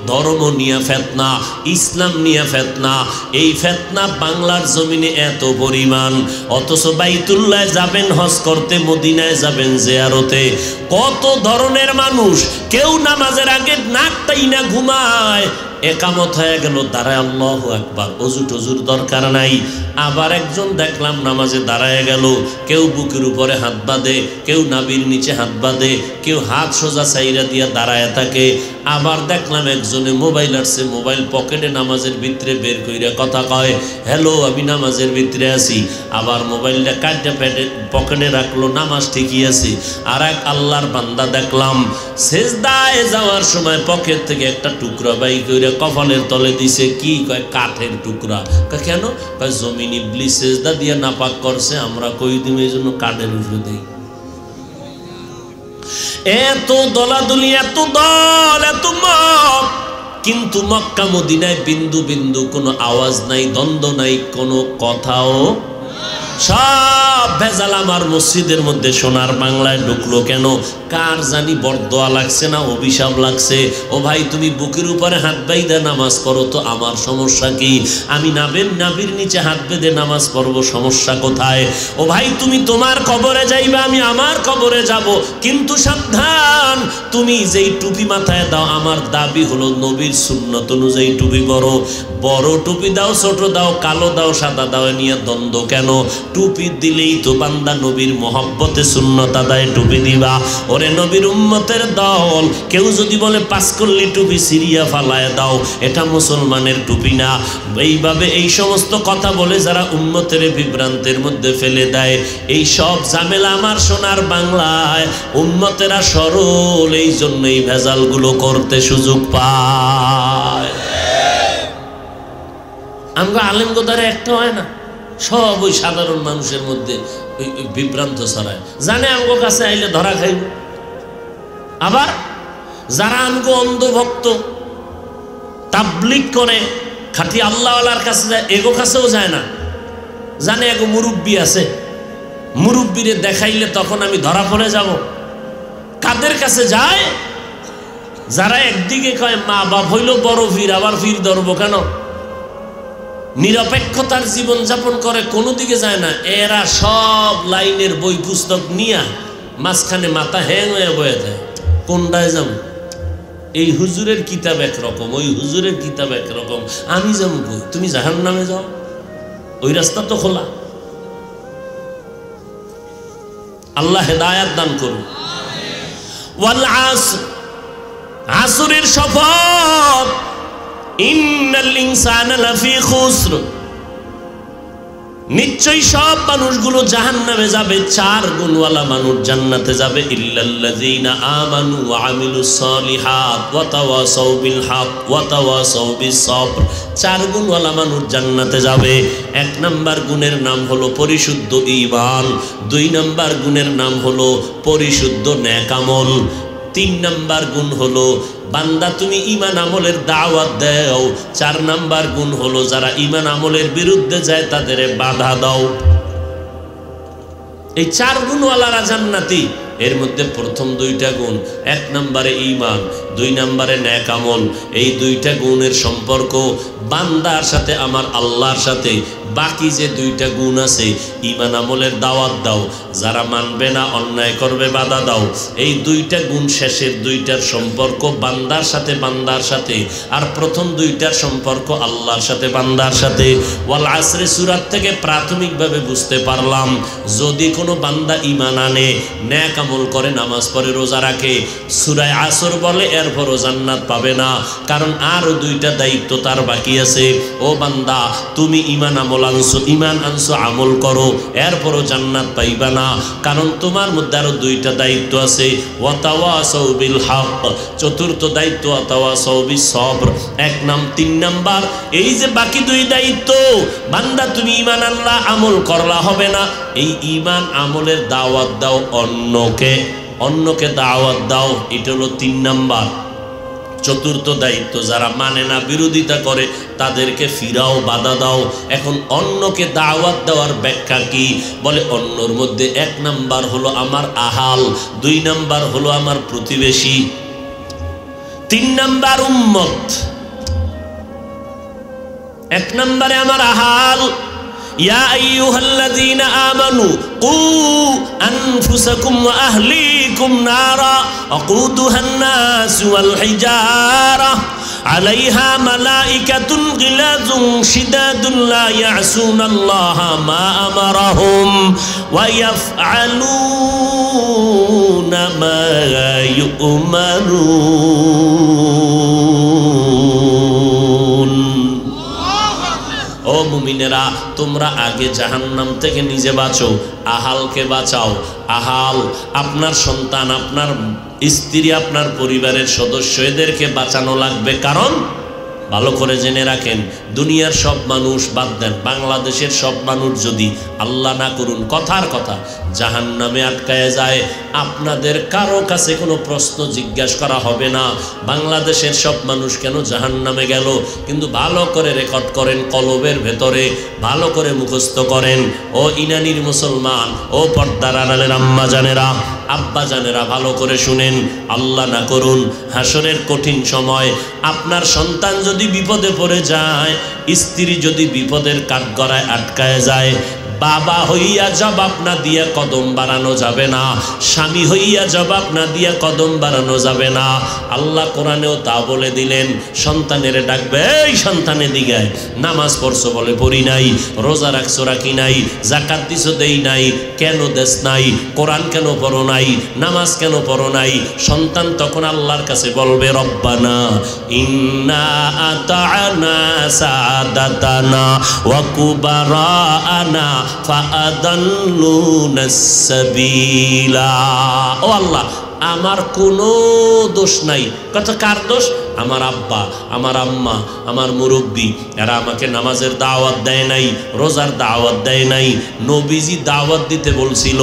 ধর্ম নিয়ে ফিতনা, ইসলাম নিয়ে ফিতনা। এই ফিতনা বাংলার জমিনে এত পরিমাণ, অথচ বাইতুল্লাহ যাবেন হজ করতে, মদিনায় যাবেন জিয়ারতে, কত ধরনের মানুষ। কেউ নামাজের আগে নাক টাইনা ঘুমায়, একামত হয়ে গেল, দাঁড়ায় আল্লাহু আকবার, অজু টজুর দরকার নাই। আবার একজন দেখলাম নামাজে দাঁড়ায় গেল, কেউ বুকের উপরে হাত বাঁধে, কেউ নাভির নিচে হাত বাঁধে, কেউ হাত সোজা সাইরা দিয়া দাঁড়ায় থাকে। আবার দেখলাম একজনে মোবাইল আসছে, মোবাইল পকেটে নামাজের ভিতরে বের কইরা কথা কয়, হ্যালো আমি নামাজের ভিতরে আছি। আবার মোবাইলটা কাটটা পকেটে রাখলো, নামাজ ঠিকই আছে। আর এক আল্লাহর বান্দা দেখলাম সেজদায় যাওয়ার সময় পকেট থেকে একটা টুকরা বাই কইরা কপালের তলে দিছে। কি কয়? কাঠের টুকরা। কেন? কয় জমিন ইবলিস সেজদা দিয়া নাপাক করছে, আমরা কই দিই এই জন্য কাঠের উপরে দেই। এত দলাদলি, এত দল, এত মত, কিন্তু মক্কা মদিনায় বিন্দু বিন্দু কোনো আওয়াজ নাই, দ্বন্দ্ব নাই, কোনো কথাও। সব ভেজাল আমার মসজিদের মধ্যে সোনার বাংলায় ঢুকলো কেন? কার জানি বরদোয়া লাগছে না অভিশাপ লাগছে? ও ভাই তুমি বুকের উপরে হাত বাইদা নামাজ পড়ো তো, আমার সমস্যা কি? আমি নাবির নিচে হাত বেঁধে নামাজ পড়বো, সমস্যা কোথায়? ও ভাই তুমি তোমার কবরে যাইবা, আমি আমার কবরে যাব, কিন্তু সাবধান, তুমি যেই টুপি মাথায় দাও, আমার দাবি হলো নবীর সুন্নত অনুযায়ী টুপি পরো। বড় টুপি দাও, ছোট দাও, কালো দাও, সাদা দাও, নিয়ে দ্বন্দ্ব কেন? টুপি দিলেই তো বান্দা নবীর মহব্বতে সুন্নত আদায় টুপি দিবা। ওরে নবীর উম্মতের দল, কেউ যদি বলে 5 কল্লি টুপি সিরিয়া ফালায় দাও, এটা মুসলমানের টুপি না। এইভাবে এই সমস্ত কথা বলে যারা উম্মতের বিভ্রান্তের মধ্যে ফেলে দেয়, এই সব ঝামেলা আমার সোনার বাংলায় উম্মতেরা সরল, এই জন্যই ভেজালগুলো করতে সুযোগ পায়। আমরা আলেম গোদারে একটা হয় না, সব ওই সাধারণ মানুষের মধ্যে ওই বিভ্রান্ত ছড়ায়, জানে আমগো কাছে আইলে ধরা খাইব। আবার যারা আমগো অন্ধভক্ত তাবলিগ করে, খাঁটি আল্লাহওয়ালার কাছে যায়, এগো কাছেও যায় না, জানে এগো মুরব্বী আছে, মুরব্বীরে দেখাইলে তখন আমি ধরা পড়ে যাব। কাদের কাছে যায়? যারা একদিকে কয় মা বাপ হইল বড় ফির, আবার ফির ধরবো কেন? নিরপেক্ষতার জীবন যাপন করে, কোনো দিকে যায় না। এরা সব লাইনের বই পুস্তক নিয়ে মাঝখানে মাথা হ্যাং হয়ে বয়ে যায়, কোনটায় যাব? এই হুজুরের কিতাব একরকম, ওই হুজুরের কিতাব একরকম, আমি যাবো কই? তুমি জাহান্নামে যাও, ওই রাস্তা তো খোলা। আল্লাহ হেদায়াত দান করুন। ওয়াল আসর, আসরের শপথ, ইন্নাল ইনসানা লাফি খুসর, নিশ্চয়ই সব মানুষগুলো জাহান্নামে যাবে, 4 গুণওয়ালা মানুষ জান্নাতে যাবে। ইল্লাল্লাযীনা আমানু ওয়া আমিলুস সালিহাত ওয়া তাওয়াসাউ বিল হক ওয়া তাওয়াসাউ বিস সবর। 4 গুণওয়ালা মানুষ জান্নাতে যাবে। 1 নাম্বার গুণের নাম হলো পরিশুদ্ধ ঈমান, 2 নাম্বার গুণের নাম হলো পরিশুদ্ধ নেক আমল, 3 নাম্বার গুণ হলো বান্দা তুমি ঈমান আমলের দাওয়াত দাও, 4 নাম্বার গুণ হলো যারা ঈমান আমলের বিরুদ্ধে যায় তাদের বাধা দাও। এই 4 গুণওয়ালারা জান্নাতি। এর মধ্যে প্রথম 2টা গুণ, 1 নম্বরে ঈমান, 2 নম্বরে নেক আমল। এই 2টা গুণের সম্পর্ক বান্দার সাথে, আমার আল্লাহর সাথে। বাকি যে 2টা গুণ আছে, ঈমান আমলের দাওয়াত দাও, যারা মানবে না অন্যায় করবে বাধা দাও। এই 2টা গুণ শেষের 2টার সম্পর্ক বান্দার সাথে, বান্দার সাথে। আর প্রথম 2টার সম্পর্ক আল্লাহর সাথে, বান্দার সাথে। ওয়াল আসরে সূরা থেকে প্রাথমিকভাবে বুঝতে পারলাম, যদি কোনো বান্দা ঈমান আনে, নেক আমল করে, নামাজ পড়ে, রোজা রাখে, সূরা আসর বলে, এরপরও জান্নাত পাবে না, কারণ আরও 2টা দায়িত্ব তার বাকি আছে। ও বান্দা, তুমি ঈমান আমল আনছো, ইমান আনছো, আমল করো, এরপরও জান্নাত পাইবা না। কারণ তোমার মধ্যে আরো দুইটা দায়িত্ব আছে, ওয়াতাওয়াসাউ বিল হক, চতুর্থ দায়িত্ব ওয়াতাওয়াসাউ বিস সবর। 3 নাম্বার এই যে বাকি 2 দায়িত্ব, বান্দা তুমি ইমান আনলা, আমল করলা হবে না, এই ইমান আমলের দাওয়াত দাও, অন্যকে দাওয়াত দাও, এটা হলো 3 নাম্বার। চতুর্থ দায়িত্ব, যারা মানে না, বিরোধিতা করে, তাদেরকে ফিরাও, বাধা দাও। এখন অন্যকে দাওয়াত দেওয়ার ব্যাখ্যা কি? বলে অন্যর মধ্যে 1 নাম্বার হলো আমার আহাল, 2 নাম্বার হলো আমার প্রতিবেশী, 3 নাম্বার উম্মত। 1 নম্বরে আমার আহাল, ইয়া আইয়ুহাল্লাযীনা আমানু কু আনফুসাকুম ওয়া আহলিকুম নারা ওয়াকুদুহান নাস ওয়াল হিজারা আলাইহা মালাইকাতুন গিলাযুন শিদাদুন লা ইয়াসুনাল্লাহা মা আমারাহুম ওয়া ইয়াফআলুনা মা ইউমারুন। ও মুমিনেরা, তোমরা আগে জাহান্নাম থেকে নিজে বাঁচো, আহালকে বাঁচাও। আহাল আপনার সন্তান, আপনার স্ত্রী, আপনার পরিবারের সদস্য, এদেরকে বাঁচানো লাগবে। কারণ ভালো করে জেনে রাখেন, দুনিয়ার সব মানুষ বাদ দেন, বাংলাদেশের সব মানুষ যদি আল্লাহ না করুন কথার কথা জাহান্নামে আটকায় যায়, আপনাদের কারো কাছে কোনো প্রশ্ন জিজ্ঞাসা করা হবে না বাংলাদেশের সব মানুষ কেন জাহান্নামে গেল। কিন্তু ভালো করে রেকর্ড করেন, কলবের ভেতরে ভালো করে মুখস্থ করেন। ও ইনানির মুসলমান, ও পর্দার আড়ালের আম্মা জানেরা, আব্বা জানেরা, ভালো করে শুনেন। আল্লাহ না করুন হাসরের কঠিন সময় আপনার সন্তান যদি বিপদে পড়ে যায়, স্ত্রী যদি বিপদের কাঠগড়ায় আটকায় যায়, বাবা হইয়া জবাব না দিয়া কদম বাড়ানো যাবে না, স্বামী হইয়া জবাব না দিয়া কদম বাড়ানো যাবে না। আল্লাহ কোরআনেও তা বলে দিলেন। সন্তানের ডাকবে, এই সন্তানের দিকে নামাজ পড়ছো বলে পড়ি নাই, রোজা রাখছো রাখি নাই, যাকাত দিছো দেই নাই, কেন দেশ নাই, কোরআন কেন পড়ো নাই, নামাজ কেন পড়ো নাই? সন্তান তখন আল্লাহর কাছে বলবে, রব্বানা ইন্না আতা'না সাদাতানা ওয়া কুবারানা ফাআদাল্লুনাস সাবিলা। ও আল্লাহ, আমার কোনো দোষ নাই। কথা কার দোষ? আমার আব্বা, আমার আম্মা, আমার মুরব্বী, এরা আমাকে নামাজের দাওয়াত দেয় নাই, রোজার দাওয়াত দেয় নাই। নবীজি দাওয়াত দিতে বলছিল,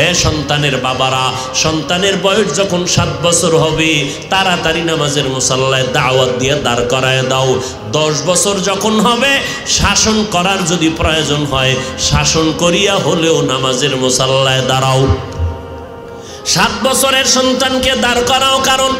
এ সন্তানের বাবারা, সন্তানের বয়স যখন 7 বছর হবে তাড়াতাড়ি নামাজের মুসাল্লায় দাওয়াত দিয়ে দাঁড় করায় দাও। 10 বছর যখন হবে, শাসন করার যদি প্রয়োজন হয় শাসন করিয়া হলেও নামাজের মুসাল্লায় দাঁড়াও। 7 বছরের সন্তানকে দাঁড় করাও, কারণ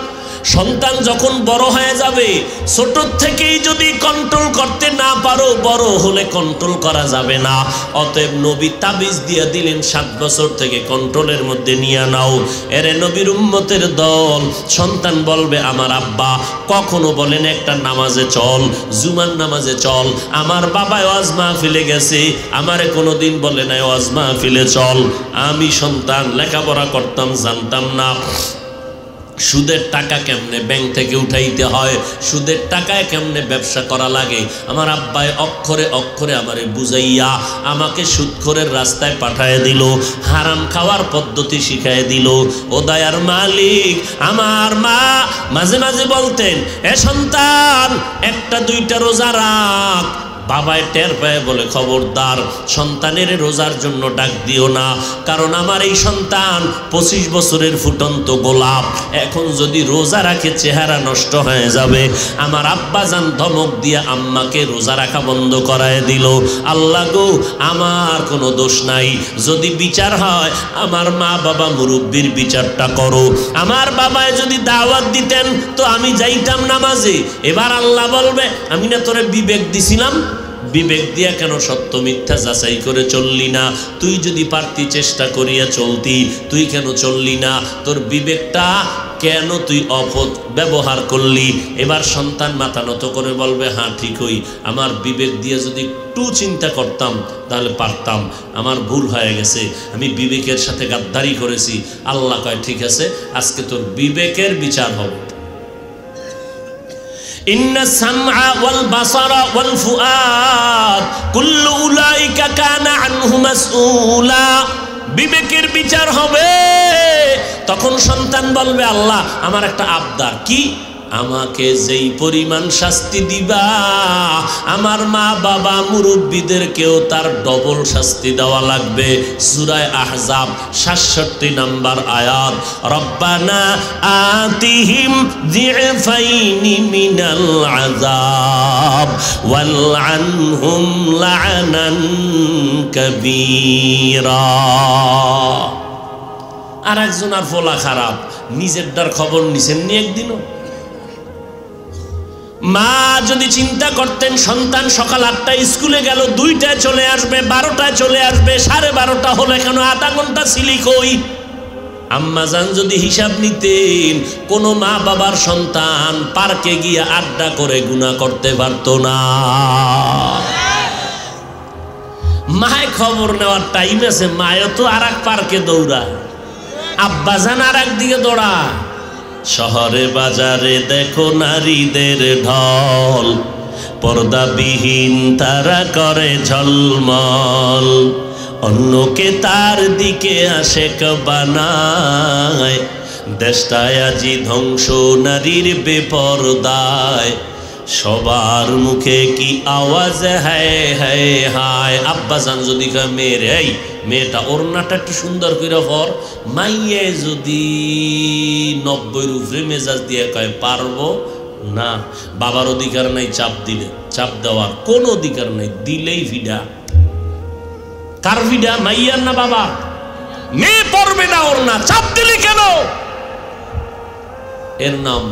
সন্তান যখন বড় হয়ে যাবে, ছোট থেকেই যদি কন্ট্রোল করতে না পারো, বড় হলে কন্ট্রোল করা যাবে না। অতএব নবী তাবিজ দিয়ে দিলেন, 7 বছর থেকে কন্ট্রোলের মধ্যে নিয়ে নাও। এরে নবীর উম্মতের দল, সন্তান বলবে আমার আব্বা কখনো বলেন একটা নামাজে চল, জুমার নামাজে চল। আমার বাবা ওয়াজ মাহফিলে গেছে, আমারে কোনোদিন বলে নাই ওয়াজ মাহফিলে চল। আমি সন্তান লেখাপড়া করতাম, জানতাম না সুদের টাকা কেমনে ব্যাংক থেকে উঠাইতে হয়, সুদের টাকায় কেমনে ব্যবসা করা লাগে। আমার আব্বাই অক্ষরে অক্ষরে আমারে বুঝাইয়া আমাকে সুদখোরের রাস্তায় পাঠায় দিল, হারাম খাওয়ার পদ্ধতি শিখায় দিল। ও দয়ার মালিক, আমার মা মাঝে মাঝে বলতেন, এ সন্তান 1টা 2টা রোজা রাখ। বাবায় টের পায় বলে, খবরদার সন্তানের রোজার জন্য ডাক দিও না, কারণ আমার এই সন্তান 25 বছরের ফুটন্ত গোলাপ, এখন যদি রোজা রাখে চেহারা নষ্ট হয়ে যাবে। আমার আব্বা জান ধমক দিয়ে আম্মাকে রোজা রাখা বন্ধ করায় দিল। আল্লাহ গো, আমার কোনো দোষ নাই। যদি বিচার হয় আমার মা বাবা মুরব্বীর বিচারটা করো। আমার বাবায় যদি দাওয়াত দিতেন তো আমি যাইতাম নামাজে। এবার আল্লাহ বলবে, আমি না তোরে বিবেক দিছিলাম, বিবেক দিয়া কেন সত্য মিথ্যা যাচাই করে চললি না? তুই যদি পারতি চেষ্টা করিয়া চলতি, তুই কেন চললি না? তোর বিবেকটা কেন তুই অপথ ব্যবহার করলি? এবার সন্তান মাথা নত করে বলবে, হ্যাঁ ঠিকই, আমার বিবেক দিয়ে যদি একটু চিন্তা করতাম তাহলে পারতাম, আমার ভুল হয়ে গেছে, আমি বিবেকের সাথে গাদ্দারি করেছি। আল্লাহ কয়, ঠিক আছে, আজকে তোর বিবেকের বিচার হবে। ইন্নাস সামআ ওয়াল বাসারা ওয়াল ফুআদ কুল্লু উলাইকা কানা আনহু মাসউলা। বিবেকের বিচার হবে। তখন সন্তান বলবে, আল্লাহ আমার একটা আবদার। কি? আমাকে যেই পরিমাণ শাস্তি দিবা আমার মা বাবা মুরব্বীদেরকেও তার ডবল শাস্তি দেওয়া লাগবে। সূরা আহজাব ৬৭ নম্বর আয়াত। রব্বানা আতিহিম যিফাইনি মিনাল আযাব ওয়ালআনহুম লা'নান কাবীরা। আর একজন আর ফলা খারাপ, নিজেরটার খবর নিছেন নি একদিনও? মা যদি চিন্তা করতেন সন্তান সকাল ৮টায় স্কুলে গেল, ২টায় চলে আসবে, ১২টায় চলে আসবে, ১২:৩০ হলো, এখনো আধা ঘন্টা ছিলি কই? আম্মাজান যদি হিসাব নিতেন, কোন মা বাবার সন্তান পার্কে গিয়ে আড্ডা করে গুনাহ করতে পারত না। মায় খবর নেওয়ার টাইম আছে, মায়ও তো আর এক পার্কে দৌড়া, আব্বাজান আর একদিকে দৌড়া। শহরে বাজারে দেখো নারীদের ঢল, পর্দাবিহীন তারা করে ঝলমল, অন্যকে তার দিকে আশেক বানায়, দেশটায় আজি ধ্বংস নারীর বেপরদায়, সবার মুখে কি আওয়াজ হায় হায় হায়। আব্বাজান যদি কয় মেয়ের, এই মেয়েটা ওড়নাটা একটু সুন্দর করে পর, মাইয়ে যদি ৯০-র উপরে মেজাজ দিয়ে কয় পারবো না, বাবার অধিকার নাই চাপ দিলে, চাপ দেওয়ার কোন অধিকার নাই, দিলেই ভিডা। কার ভিডা? মাইয়ার না বাবা? মেয়ে পড়বে না ওড়না, চাপ দিলি কেন? এর নাম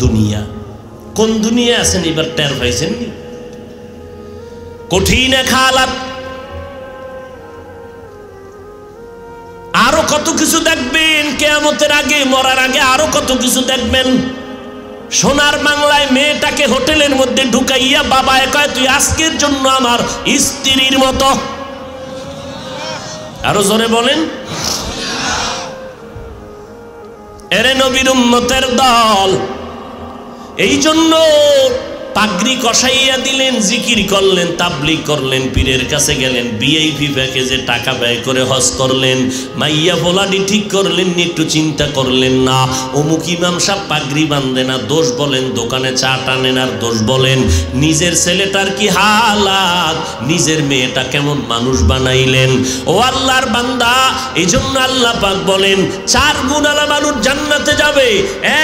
দুনিয়া। কোন দুনিয়া আছেন এবার টের পাইছেন নি? কঠিন এক হালাত। আরো কত কিছু দেখবেন কিয়ামতের আগে, মরার আগে আরো কত কিছু দেখবেন। সোনার বাংলায় মেয়েটাকে হোটেলের মধ্যে ঢুকাইয়া বাবায় কয়, তুই আজকের জন্য আমার স্ত্রীর মতো। আরো জোরে বলেন। এরে নবীর উম্মতের দল, এই জন্য পাগড়ি কষাইয়া দিলেন, জিকির করলেন, তাবলিগ করলেন, পীরের কাছে গেলেন, ভিআইপি প্যাকেজে টাকা ব্যয় করে হজ করলেন, মাইয়া ভোলাডি ঠিক করলেন, একটু চিন্তা করলেন না অমুক ইমাম সাহেব পাগড়ি বাঁধে না, দোষ বলেন দোকানে চা টানেন, আর দোষ বলেন নিজের ছেলেটার কি হালাত, নিজের মেয়েটা কেমন মানুষ বানাইলেন। ও আল্লাহর বান্দা, এই জন্য আল্লাহ পাক বলেন ৪ গুণালা মানুষ জান্নাতে যাবে।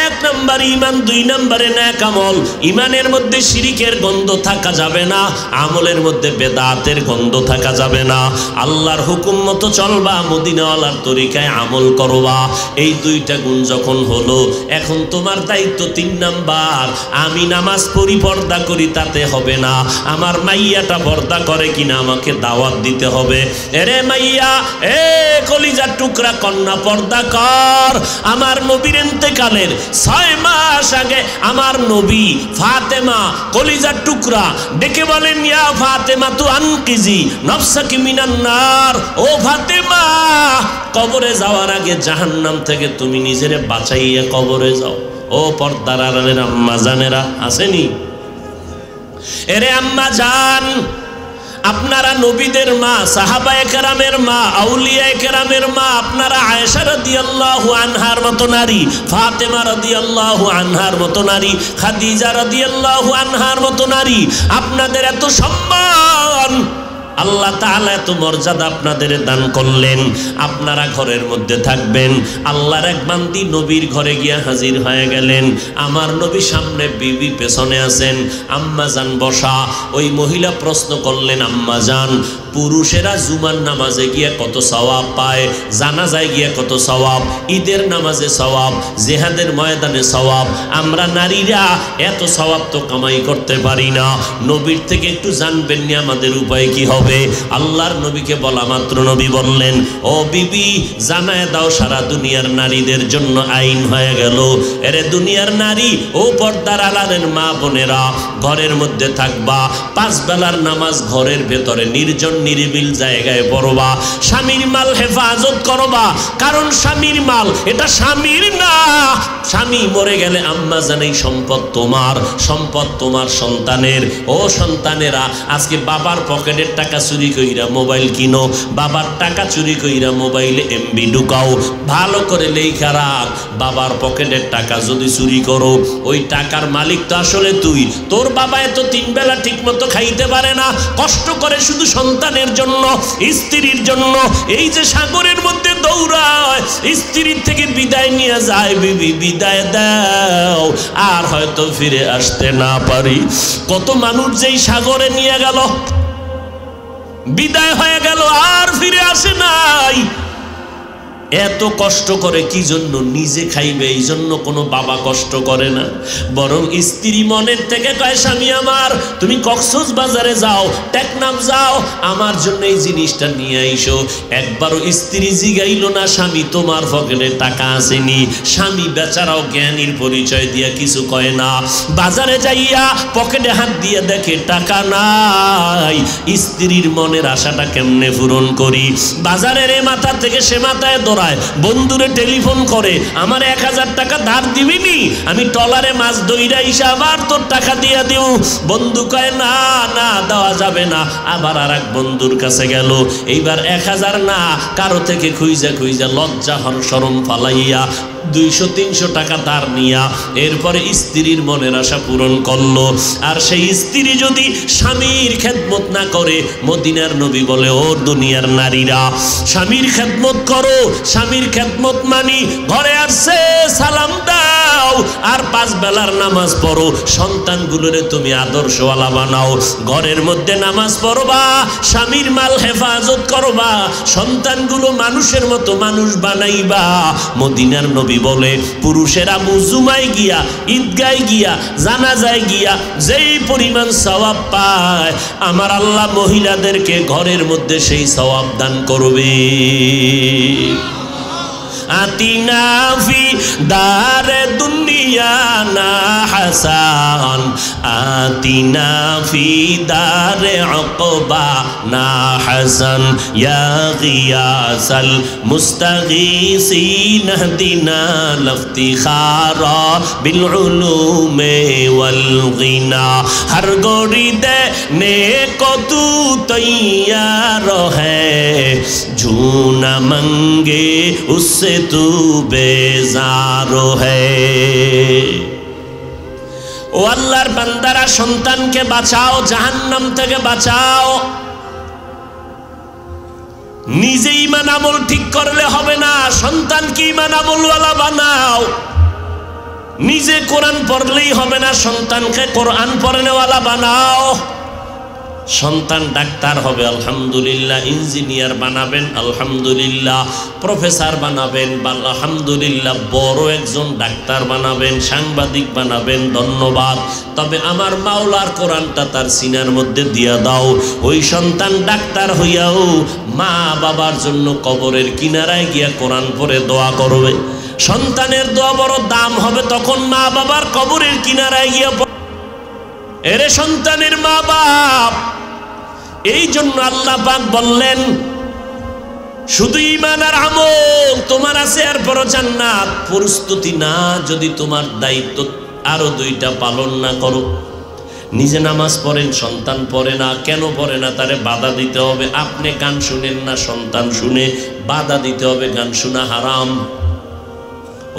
১ নম্বর ঈমান, ২ নম্বরে নেক আমল। ঈমানের মধ্যে শিরিকের গন্ধ থাকা যাবে না, আমলের মধ্যে বেদাতের গন্ধ থাকা যাবে না, আল্লাহর হুকুম মতো চলবা, মদিনাওয়ালার তরিকায় আমল করবা। এই ২টা গুণ যখন হলো, এখন তোমার দায়িত্ব ৩ নাম্বার, আমি নামাজ পড়ি পর্দা করি তাতে হবে না, আমার মাইয়াটা পর্দা করে কিনা আমাকে দাওয়াত দিতে হবে। এরে মাইয়া, এ কলিজার টুকরা কন্যা, পর্দা কর। আমার নবীর ইন্তেকালের ৬ মাস আগে আমার নবী ফাতেমা কলিজার টুকরা ডেকে বলেন, ইয়া ফাতেমা তু আনকিজি নফসাকি মিনান নার। ও ফাতেমা, কবরে যাওয়ার আগে জাহান্নাম থেকে তুমি নিজেরে বাঁচাইয়া কবরে যাও। ও পর্দার আড়ালের আম্মা জানেরা আসেনি? এরে আম্মা জান, আপনারা নবীদের মা, সাহাবায়ে কেরামের মা, আউলিয়ায়ে কেরামের মা, আপনারা আয়েশা রাদিয়াল্লাহু আনহার মতো নারী, ফাতেমা রাদিয়াল্লাহু আনহার মতো নারী, খাদিজা রাদিয়াল্লাহু আনহার মতো নারী, আপনাদের এত সম্মান, আল্লাহ তাআলা এত মর্যাদা আপনাদের দান করলেন। আপনারা ঘরের মধ্যে থাকবেন, আল্লাহর এক বান্দি নবীর ঘরে গিয়া হাজির হয়ে গেলেন। আমার নবী সামনে, বিবি পেছনে আছেন, আম্মাজান বসা। ওই মহিলা প্রশ্ন করলেন, আম্মাজান, পুরুষেরা জুমার নামাজে গিয়া কত সওয়াব পায়, জানাজায় গিয়া কত সওয়াব, ঈদের নামাজে সওয়াব, জিহাদের ময়দানে সওয়াব, আমরা নারীরা এত সওয়াব তো কামাই করতে পারি না, নবীর থেকে একটু জানবেন না, আমাদের উপায় কি হবে? হবে। আল্লাহর নবীকে বলা মাত্র নবী বললেন, ও বিবি জানায় দাও সারা দুনিয়ার নারীদের জন্য আইন হয়ে গেল। এরে দুনিয়ার নারী ও পর্দার আড়ালের মা বোনেরা, ঘরের মধ্যে থাকবা, 5 বেলার নামাজ ঘরের ভেতরে নির্জন নিরিবিল জায়গায় পড়বা, স্বামীর মাল হেফাজত করবা। কারণ স্বামীর মাল এটা স্বামীর না। স্বামী মরে গেলে আম্মা জানেই সম্পদ তোমার, সম্পদ তোমার সন্তানের। ও সন্তানেরা, আজকে বাবার পকেটের টাকা চুরি কইরা মোবাইল কিনো, বাবার টাকা চুরি কইরা মোবাইলে এমবি ঢুকাও। ভালো করে লেখা রাখ, বাবার পকেটের টাকা যদি চুরি করো, ওই টাকার মালিক তো আসলে তুই। তোর বাবা এত 3 বেলা ঠিক মতো খাইতে পারে না, কষ্ট করে শুধু সন্তানের জন্য, স্ত্রীর জন্য। এই যে সাগরের মধ্যে দৌড়ায়, স্ত্রীর থেকে বিদায় নিয়ে যায়, বিবি বিদায় দাও, আর হয়তো ফিরে আসতে না পারি। কত মানুষ যেই সাগরে নিয়ে গেল, বিদায় হয়ে গেল, আর ফিরে আসে নাই। এত কষ্ট করে কি জন্য? নিজে খাইবে, এই জন্য কোনো বাবা কষ্ট করে না। বরং স্ত্রী মনের থেকে কয়, স্বামী আমার তুমি কক্সবাজারে যাও, টেকনাফ যাও, আমার জন্য এই জিনিসটা নিয়ে আইসো। একবারও স্ত্রী জিগাইল না স্বামী তোমার পকেটে টাকা আসেনি। স্বামী বেচারাও জ্ঞানীর পরিচয় দিয়া কিছু কয় না। বাজারে যাইয়া পকেটে হাত দিয়ে দেখে টাকা নাই। স্ত্রীর মনের আশাটা কেমনে পূরণ করি? বাজারের এ মাথা থেকে সে মাথায় দৌড়ায়, বন্ধুরে টেলিফোন করে, আমার 1000 টাকা ধার দিবিনি? আমি টলারে মাছ দইরা ইসা আবার তোর টাকা দিয়া দিও। বন্ধু কয় না না, দেওয়া যাবে না। আবার আর এক বন্ধুর কাছে গেল, এইবার 1000 না, কারো থেকে খুঁজা খুঁজা লজ্জা হন শরম ফালাইয়া 200-300 টাকা ধার নিয়া এরপরে স্ত্রীর মনের আশা পূরণ করলো। আর সেই স্ত্রী যদি স্বামীর খেদমত না করে, মদিনার নবী বলে, ও দুনিয়ার নারীরা স্বামীর খেদমত করো। স্বামীর খেদমত মানি ঘরে আসছে সালাম দাও, আর 5 বেলার নামাজ পড়ো। সন্তানগুলোরে তুমি আদর্শওয়ালা বানাও, ঘরের মধ্যে নামাজ পড়বা, স্বামীর মাল হেফাজত করবা, সন্তানগুলো মানুষের মতো মানুষ বানাইবা। মদিনার নবী বলে, পুরুষেরা মুজুমায় গিয়া, ঈদগায় গিয়া, জানাজায় গিয়া যেই পরিমাণ সওয়াব পায়, আমার আল্লাহ মহিলাদেরকে ঘরের মধ্যে সেই সওয়াব দান করবে। আতিনা ফি দারে দুনিয়া না হাসান, আতিনা ফি দারে উকবা না হাসান, ইয়া গিয়াসাল মুস্তাগীসিন হদিনা লফতিখারা বিল উলুমে ওয়াল গিনা। হর গোরি দেনে কো তু তৈয়ার হ্যায়, ঝুনা মঙ্গে उससे तू बेजारो है। ও আল্লাহর বান্দারা, সন্তানকে বাঁচাও, জাহান্নাম থেকে বাঁচাও। নিজে ঈমান আমল ঠিক করলে হবে না, সন্তানকে ঈমান আমলওয়ালা বানাও। নিজে কোরআন পড়লেই হবে না, সন্তানকে কোরআন পড়নেওয়ালা বানাও। সন্তান ডাক্তার হবে, আলহামদুলিল্লাহ। ইঞ্জিনিয়ার বানাবেন, আলহামদুলিল্লাহ। প্রফেসর বানাবেন, আলহামদুলিল্লাহ। বড় একজন ডাক্তার বানাবেন, সাংবাদিক বানাবেন, ধন্যবাদ। তবে আমার মাওলার কোরআনটা তার সিনার মধ্যে দিয়া দাও। ওই সন্তান ডাক্তার হইয়াও মা বাবার জন্য কবরের কিনারায় গিয়া কোরআন পড়ে দোয়া করবে। সন্তানের দোয়া বড় দাম হবে তখন মা বাবার কবরের কিনারায় গিয়া। এরে সন্তানের মা বাপ, এই জন্য আল্লাহ পাক বললেন, শুধু ঈমান আর আমল তোমার আছে, এরপর জান্নাত। প্রস্তুতি না, যদি তোমার দায়িত্ব আরো 2টা পালন না করো। নিজে নামাজ পড়েন, সন্তান পড়ে না, কেন পড়ে না তারে বাধা দিতে হবে। আপনি গান শুনেন না, সন্তান শুনে, বাধা দিতে হবে। গান শোনা হারাম।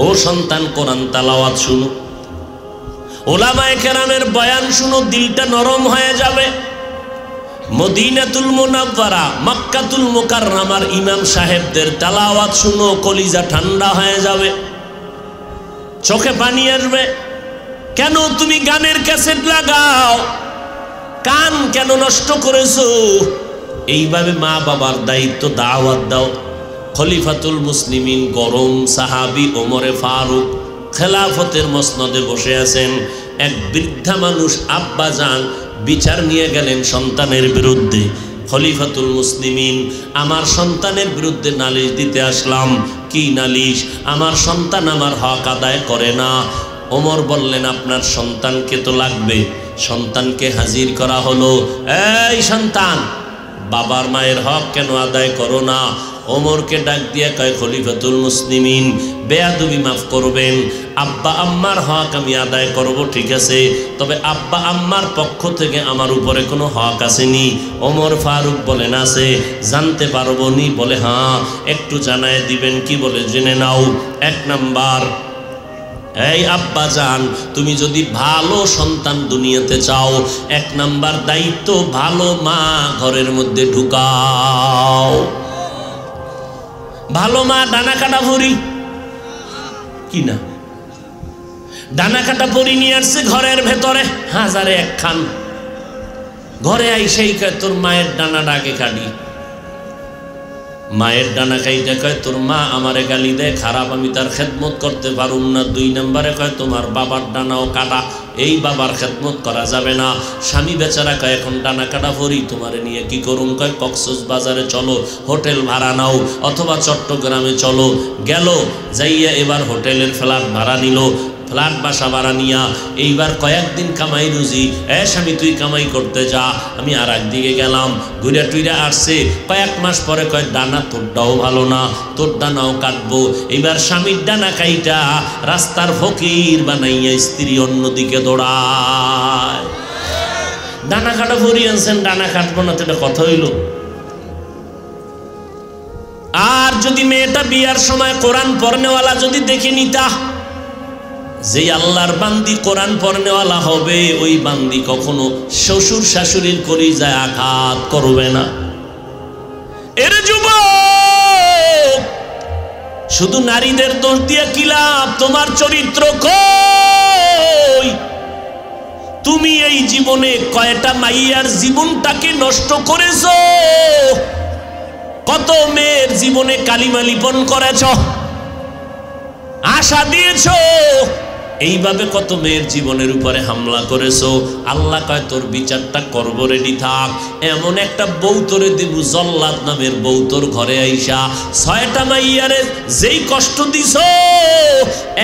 ও সন্তান কোরআন তেলাওয়াত শুনো, ওলামায়ে কেরামের বয়ান শুনো, দিলটা নরম হয়ে যাবে। মদিনাতুল মুনাওয়ারা, মক্কাতুল মুকাররমার ইমাম সাহেবদের তেলাওয়াত শুনো, কলিজা ঠান্ডা হয়ে যাবে, চোখে পানি আসবে। কেন তুমি গানের ক্যাসেট লাগাও? কান কেন নষ্ট করেছো? এইভাবে মা বাবার দায়িত্ব দাওয়াত দাও। খলিফাতুল মুসলিমিন গরম সাহাবী ওমরে ফারুক খেলাফতের মসনদে বসে আছেন। এক বৃদ্ধা মানুষ আব্বা যান বিচার নিয়ে গেলেন সন্তানের বিরুদ্ধে। খলিফাতুল মুসলিমিন, আমার সন্তানের বিরুদ্ধে নালিশ দিতে আসলাম। কি নালিশ? আমার সন্তান আমার হক আদায় করে না। ওমর বললেন, আপনার সন্তানকে তো লাগবে। সন্তানকে হাজির করা হলো। এই সন্তান, বাবার মায়ের হক কেন আদায় করো না? ওমরকে ডাক দিয়ে কয়, খলিফাতুল মুসলিমিন, বেয়াদবি মাফ করবেন, আব্বা আম্মার হক আমি আদায় করব, ঠিক আছে, তবে আব্বা আম্মার পক্ষ থেকে আমার উপরে কোনো হক আসেনি। ওমর ফারুক বলেন, আছে। জানতে পারবো নি? বলে, হ্যাঁ, একটু জানায় দিবেন। কি? বলে, জেনে নাও। 1 নাম্বার, এই আব্বা জান, তুমি যদি ভালো সন্তান দুনিয়াতে চাও, 1 নাম্বার দায়িত্ব, ভালো মা ঘরের মধ্যে ঢুকাও। ভালো মা ডানা কাটা ভরি কি না? ডানা কাটা পরি নিয়ে আসছে ঘরের ভেতরে, 1000-এ 1 খান। ঘরে আইসেই কয়, তোর মায়ের ডানাটা আগে কাটি। মায়ের ডানা কাইটা কয়, তোর মা আমারে গালি দেয়, খারাপ, আমি তার খেদমত করতে পারুম না। 2 নম্বরে কয়, তোমার বাবার ডানাও কাটা, এই বাবার খেদমত করা যাবে না। স্বামী বেচারা কয়, এখন ডানা কাটা ভরি, তোমারে নিয়ে কি করুম? কয়, কক্সবাজারে চলো, হোটেল ভাড়া নাও, অথবা চট্টগ্রামে চলো। গেল, যাইয়া এবার হোটেলের ফ্ল্যাট ভাড়া নিল। ফ্ল্যাট বাসা ভাড়া নিয়া এইবার কয়েকদিন কামাই রুজি, স্বামী তুই কামাই করতে যা, আমি আর একদিকে গেলাম। ঘুরে টুইরে আসছে, কয়েক মাস পরে কয়, ডানা তোরটাও ভালো না, তোর ডানাও কাটবো। এইবার স্বামীর ডানা কাইটা রাস্তার ফকির বানাইয়া স্ত্রী অন্যদিকে দৌড়ায়। ডানা কাটা ভরি আনছেন, ডানা কাটবো না, তো এটা কথা হইল? আর যদি মেয়েটা বিয়ার সময় কোরআন পড়নেওয়ালা যদি দেখে নিতা, যে আল্লাহর বান্দি কোরআন পড়নেওয়ালা হবে, ওই বান্দি কখনো শ্বশুর শাশুড়ির কলিজায় আঘাত করবে না। এর যুবক, শুধু নারীদের দোষ দিয়ে কি লাভ? তোমার চরিত্র কই? তুমি এই জীবনে কয়টা মাইয়ার জীবনটাকে নষ্ট করেছো? কত মেয়ের জীবনে কালিমা লিপন করেছ, আশা দিয়েছ, এইভাবে কত মেয়ের জীবনের উপরে হামলা করেছো। আল্লাহ কয়, তোর বিচারটা করব, রেডি থাক। এমন একটা বউ তোরে দিব, জল্লাদ নামের বউ তোর ঘরে আইসা 6টা মাইয়ারে যেই কষ্ট দিছ,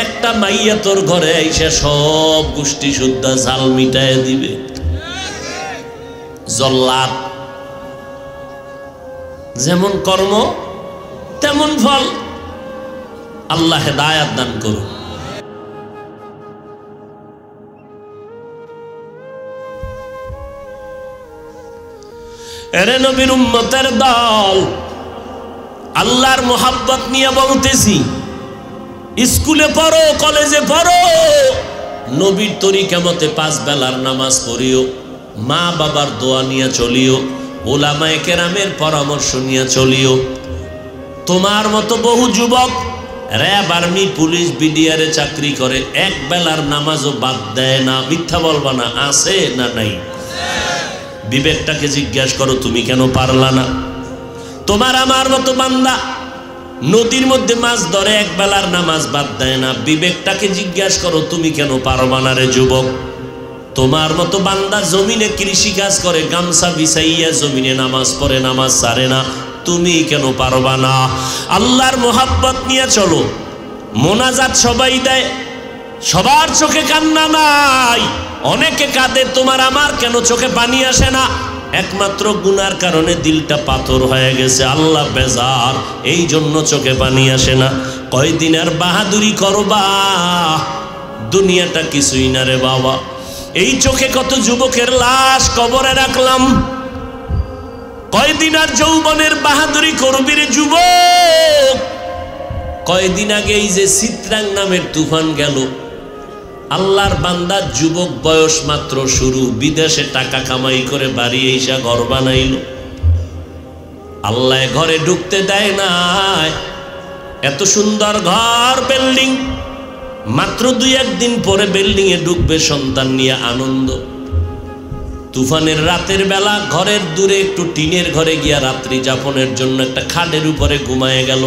একটা মাইয়া তোর ঘরে আইসা সব গোষ্ঠী শুদ্ধা ঝাল মিটায় দিবে। জল্লাদ, যেমন কর্ম তেমন ফল। আল্লাহ হেদায়াত দান করুন। এরে নবীর উম্মতের দল, আল্লাহর মোহাব্বত নিয়ে বলতেছি, স্কুলে পড়ো, কলেজে পড়ো, নবীর তরিকা মতে 5 বেলার নামাজ পড়িও, মা বাবার দোয়া নিয়ে চলিও, উলামায়ে কেরামের পরামর্শ নিয়ে চলিও। তোমার মতো বহু যুবক র্যাব, আর্মি, পুলিশ, বিডিআরে চাকরি করে, 1 বেলার নামাজও বাদ দেয় না। মিথ্যা বলবা না, আছে না নাই? বিবেকটাকে জিজ্ঞাসা করো, তুমি কেন পারলা না? তোমার আমার মতো বান্দা নদীর মধ্যে মাছ ধরে, 1 বেলার নামাজ বাদ দেয় না। বিবেকটাকে জিজ্ঞাসা করো, তুমি কেন পারবা না রে যুবক? তোমার মতো বান্দা জমিনে কৃষি কাজ করে, গামছা বিছাইয়া জমিনে নামাজ পড়ে, নামাজ ছাড়ে না, তুমি কেন পারবা না? আল্লাহর মোহাব্বত নিয়ে চলো। মোনাজাত সবাই দেয়, সবার চোখে কান্না নাই, অনেকে কাঁদে, তোমার আমার কেন চোখে পানি আসে না? একমাত্র গুনার কারণে দিলটা পাথর হয়ে গেছে, আল্লাহ বেজার, এই জন্য চোখে পানি আসে না। কয়দিন আর বাহাদুরি করবা? দুনিয়াটা কিছুই না রে বাবা। এই চোখে কত যুবকের লাশ কবরে রাখলাম, কয়দিন আর যৌবনের বাহাদুরি করবি রে যুবক? কয়দিন আগে এই যে চিত্রাং নামের তুফান গেল, আল্লাহর বান্দা যুবক, বয়স মাত্র শুরু, বিদেশে টাকা কামাই করে বাড়ি এসা ঘর বানাইল। আল্লাহ ঘরে ঢুকতে দেয় না, এত সুন্দর ঘর, বিল্ডিং, মাত্র 2-1 দিন পরে বিল্ডিং এ ঢুকবে সন্তান নিয়ে, আনন্দ। তুফানের রাতের বেলা ঘরের দূরে একটু টিনের ঘরে গিয়া রাত্রি যাপনের জন্য একটা খাটের উপরে ঘুমায় গেল।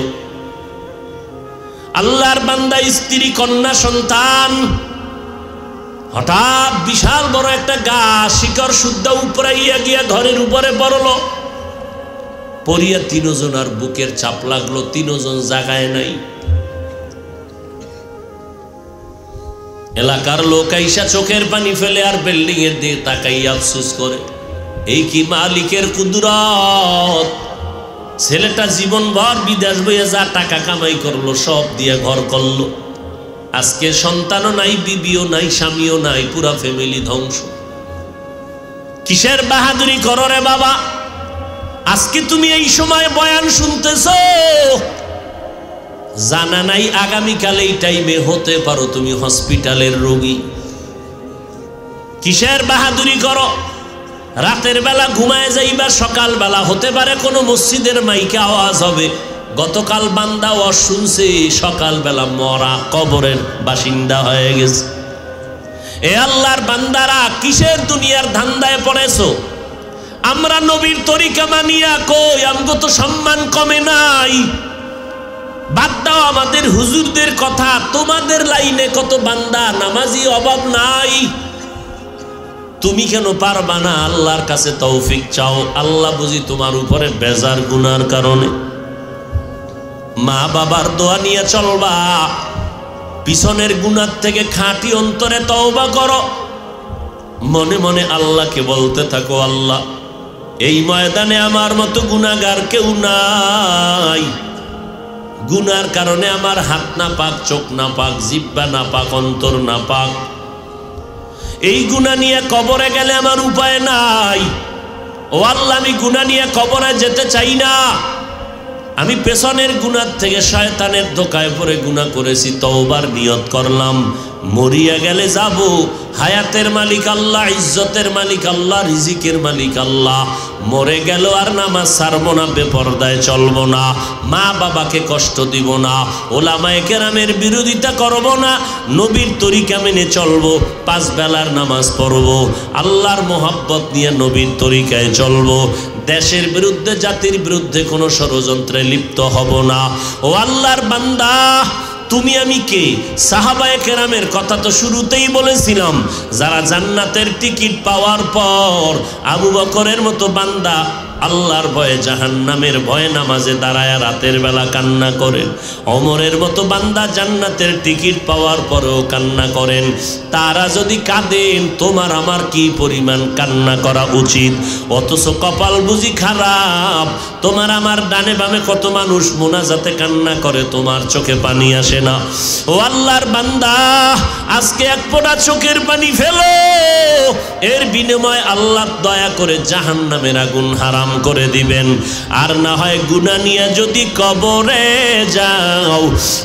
আল্লাহর বান্দা, স্ত্রী, কন্যা, সন্তান, হঠাৎ বিশাল বড় একটা গাছ শিকড় শুদ্ধ উপরাইয়া গিয়া ঘরের উপরে পড়ল। পড়িয়া তিনজনার বুকের চাপ লাগলো, তিনজন জাগায় নাই। এলাকার লোক আইসা চোখের পানি ফেলে আর বিল্ডিং এর দিকে তাকাইয়া আফসোস করে, এই কি মালিকের কুদরত। ছেলেটা জীবনভর বিদেশ বইয়া যা টাকা কামাই করলো সব দিয়ে ঘর করলো, আজকে সন্তানও নাই, বিবিও নাই, স্বামীও নাই, পুরা ফ্যামিলি ধ্বংস। কিসের বাহাদুরি করো রে বাবা? আজকে তুমি এই সময় বয়ান শুনতেছ, জানা নাই আগামীকাল এই টাইমে হতে পারো তুমি হসপিটালের রোগী। কিসের বাহাদুরি করো? রাতের বেলা ঘুমায় যাইবা, সকাল বেলা হতে পারে কোনো মসজিদের মাইকে আওয়াজ হবে, গতকাল বান্দা ওয়াজ শুনছে, সকাল বেলা মরা কবরের বাসিন্দা হয়ে গেছে। এ আল্লাহর বান্দারা, কিসের দুনিয়ার ধান্দায় পড়েছো? আমরা নবীর তরিকা মানিয়া কই, আমগো তো সম্মান কমে নাই। বাদ দাও আমাদের হুজুরদের কথা, তোমাদের লাইনে কত বান্দা নামাজি, অভাব নাই। তুমি কেন পারবা না? আল্লাহর কাছে তৌফিক চাও। আল্লাহ বুঝি তোমার উপরে বেজার গুনার কারণে। মা বাবার দোয়া নিয়ে চলবা, পিছনের গুনার থেকে খাঁটি অন্তরে তওবা করো। মনে মনে আল্লাহকে বলতে থাকো, আল্লাহ এই ময়দানে আমার মতো গুনাহগার কেউ নাই। গুনার কারণে আমার হাত না পাক, চোখ না পাক, জিহ্বা না পাক, অন্তর না পাক। এই গুনাহ নিয়ে কবরে গেলে আমার উপায় নাই। ও আল্লাহ, আমি গুনাহ নিয়ে কবরে যেতে চাই না। আমি পেছনের গুনার থেকে শয়তানের ধোকায় পড়ে গুনাহ করেছি, তওবার নিয়ত করলাম। মরিয়া গেলে যাব, হায়াতের মালিক আল্লাহ, ইজ্জতের মালিক আল্লাহ, রিজিকের মালিক আল্লাহ। মরে গেল আর নামাজ ছাড়বো না, বেপরদায় চলবো না, মা বাবাকে কষ্ট দিব না, ওলামায়ে কেরামের বিরোধিতা করব না, নবীর তরিকা মেনে চলবো, 5 বেলার নামাজ পড়বো, আল্লাহর মোহাব্বত নিয়ে নবীর তরিকায় চলবো। দেশের বিরুদ্ধে, জাতির বিরুদ্ধে কোনো ষড়যন্ত্রে লিপ্ত হব না। ও আল্লাহর বান্দা, তুমি আমি কে? সাহাবায়ে কেরামের কথা তো শুরুতেই বলেছিলাম, যারা জান্নাতের টিকিট পাওয়ার পর আবু বকরের মতো বান্দা আল্লাহর ভয়ে, জাহান্নামের ভয়ে নামাজে দাঁড়ায় রাতের বেলা কান্না করেন। ওমরের মতো বান্দা জান্নাতের টিকিট পাওয়ার পরেও কান্না করেন। তারা যদি কাঁদেন, তোমার আমার কি পরিমাণ কান্না করা উচিত? অথচ কপাল বুঝি খারাপ, তোমার আমার ডানে বামে কত মানুষ মোনাজাতে কান্না করে, তোমার চোখে পানি আসে না। ও আল্লাহর বান্দা, আজকে এক ফোঁটা চোখের পানি ফেলো, এর বিনিময়ে আল্লাহ দয়া করে জাহান্নামের আগুন হারাম করে দিবেন। আর না হয় গুনাহ নিয়ে যদি কবরে যাও,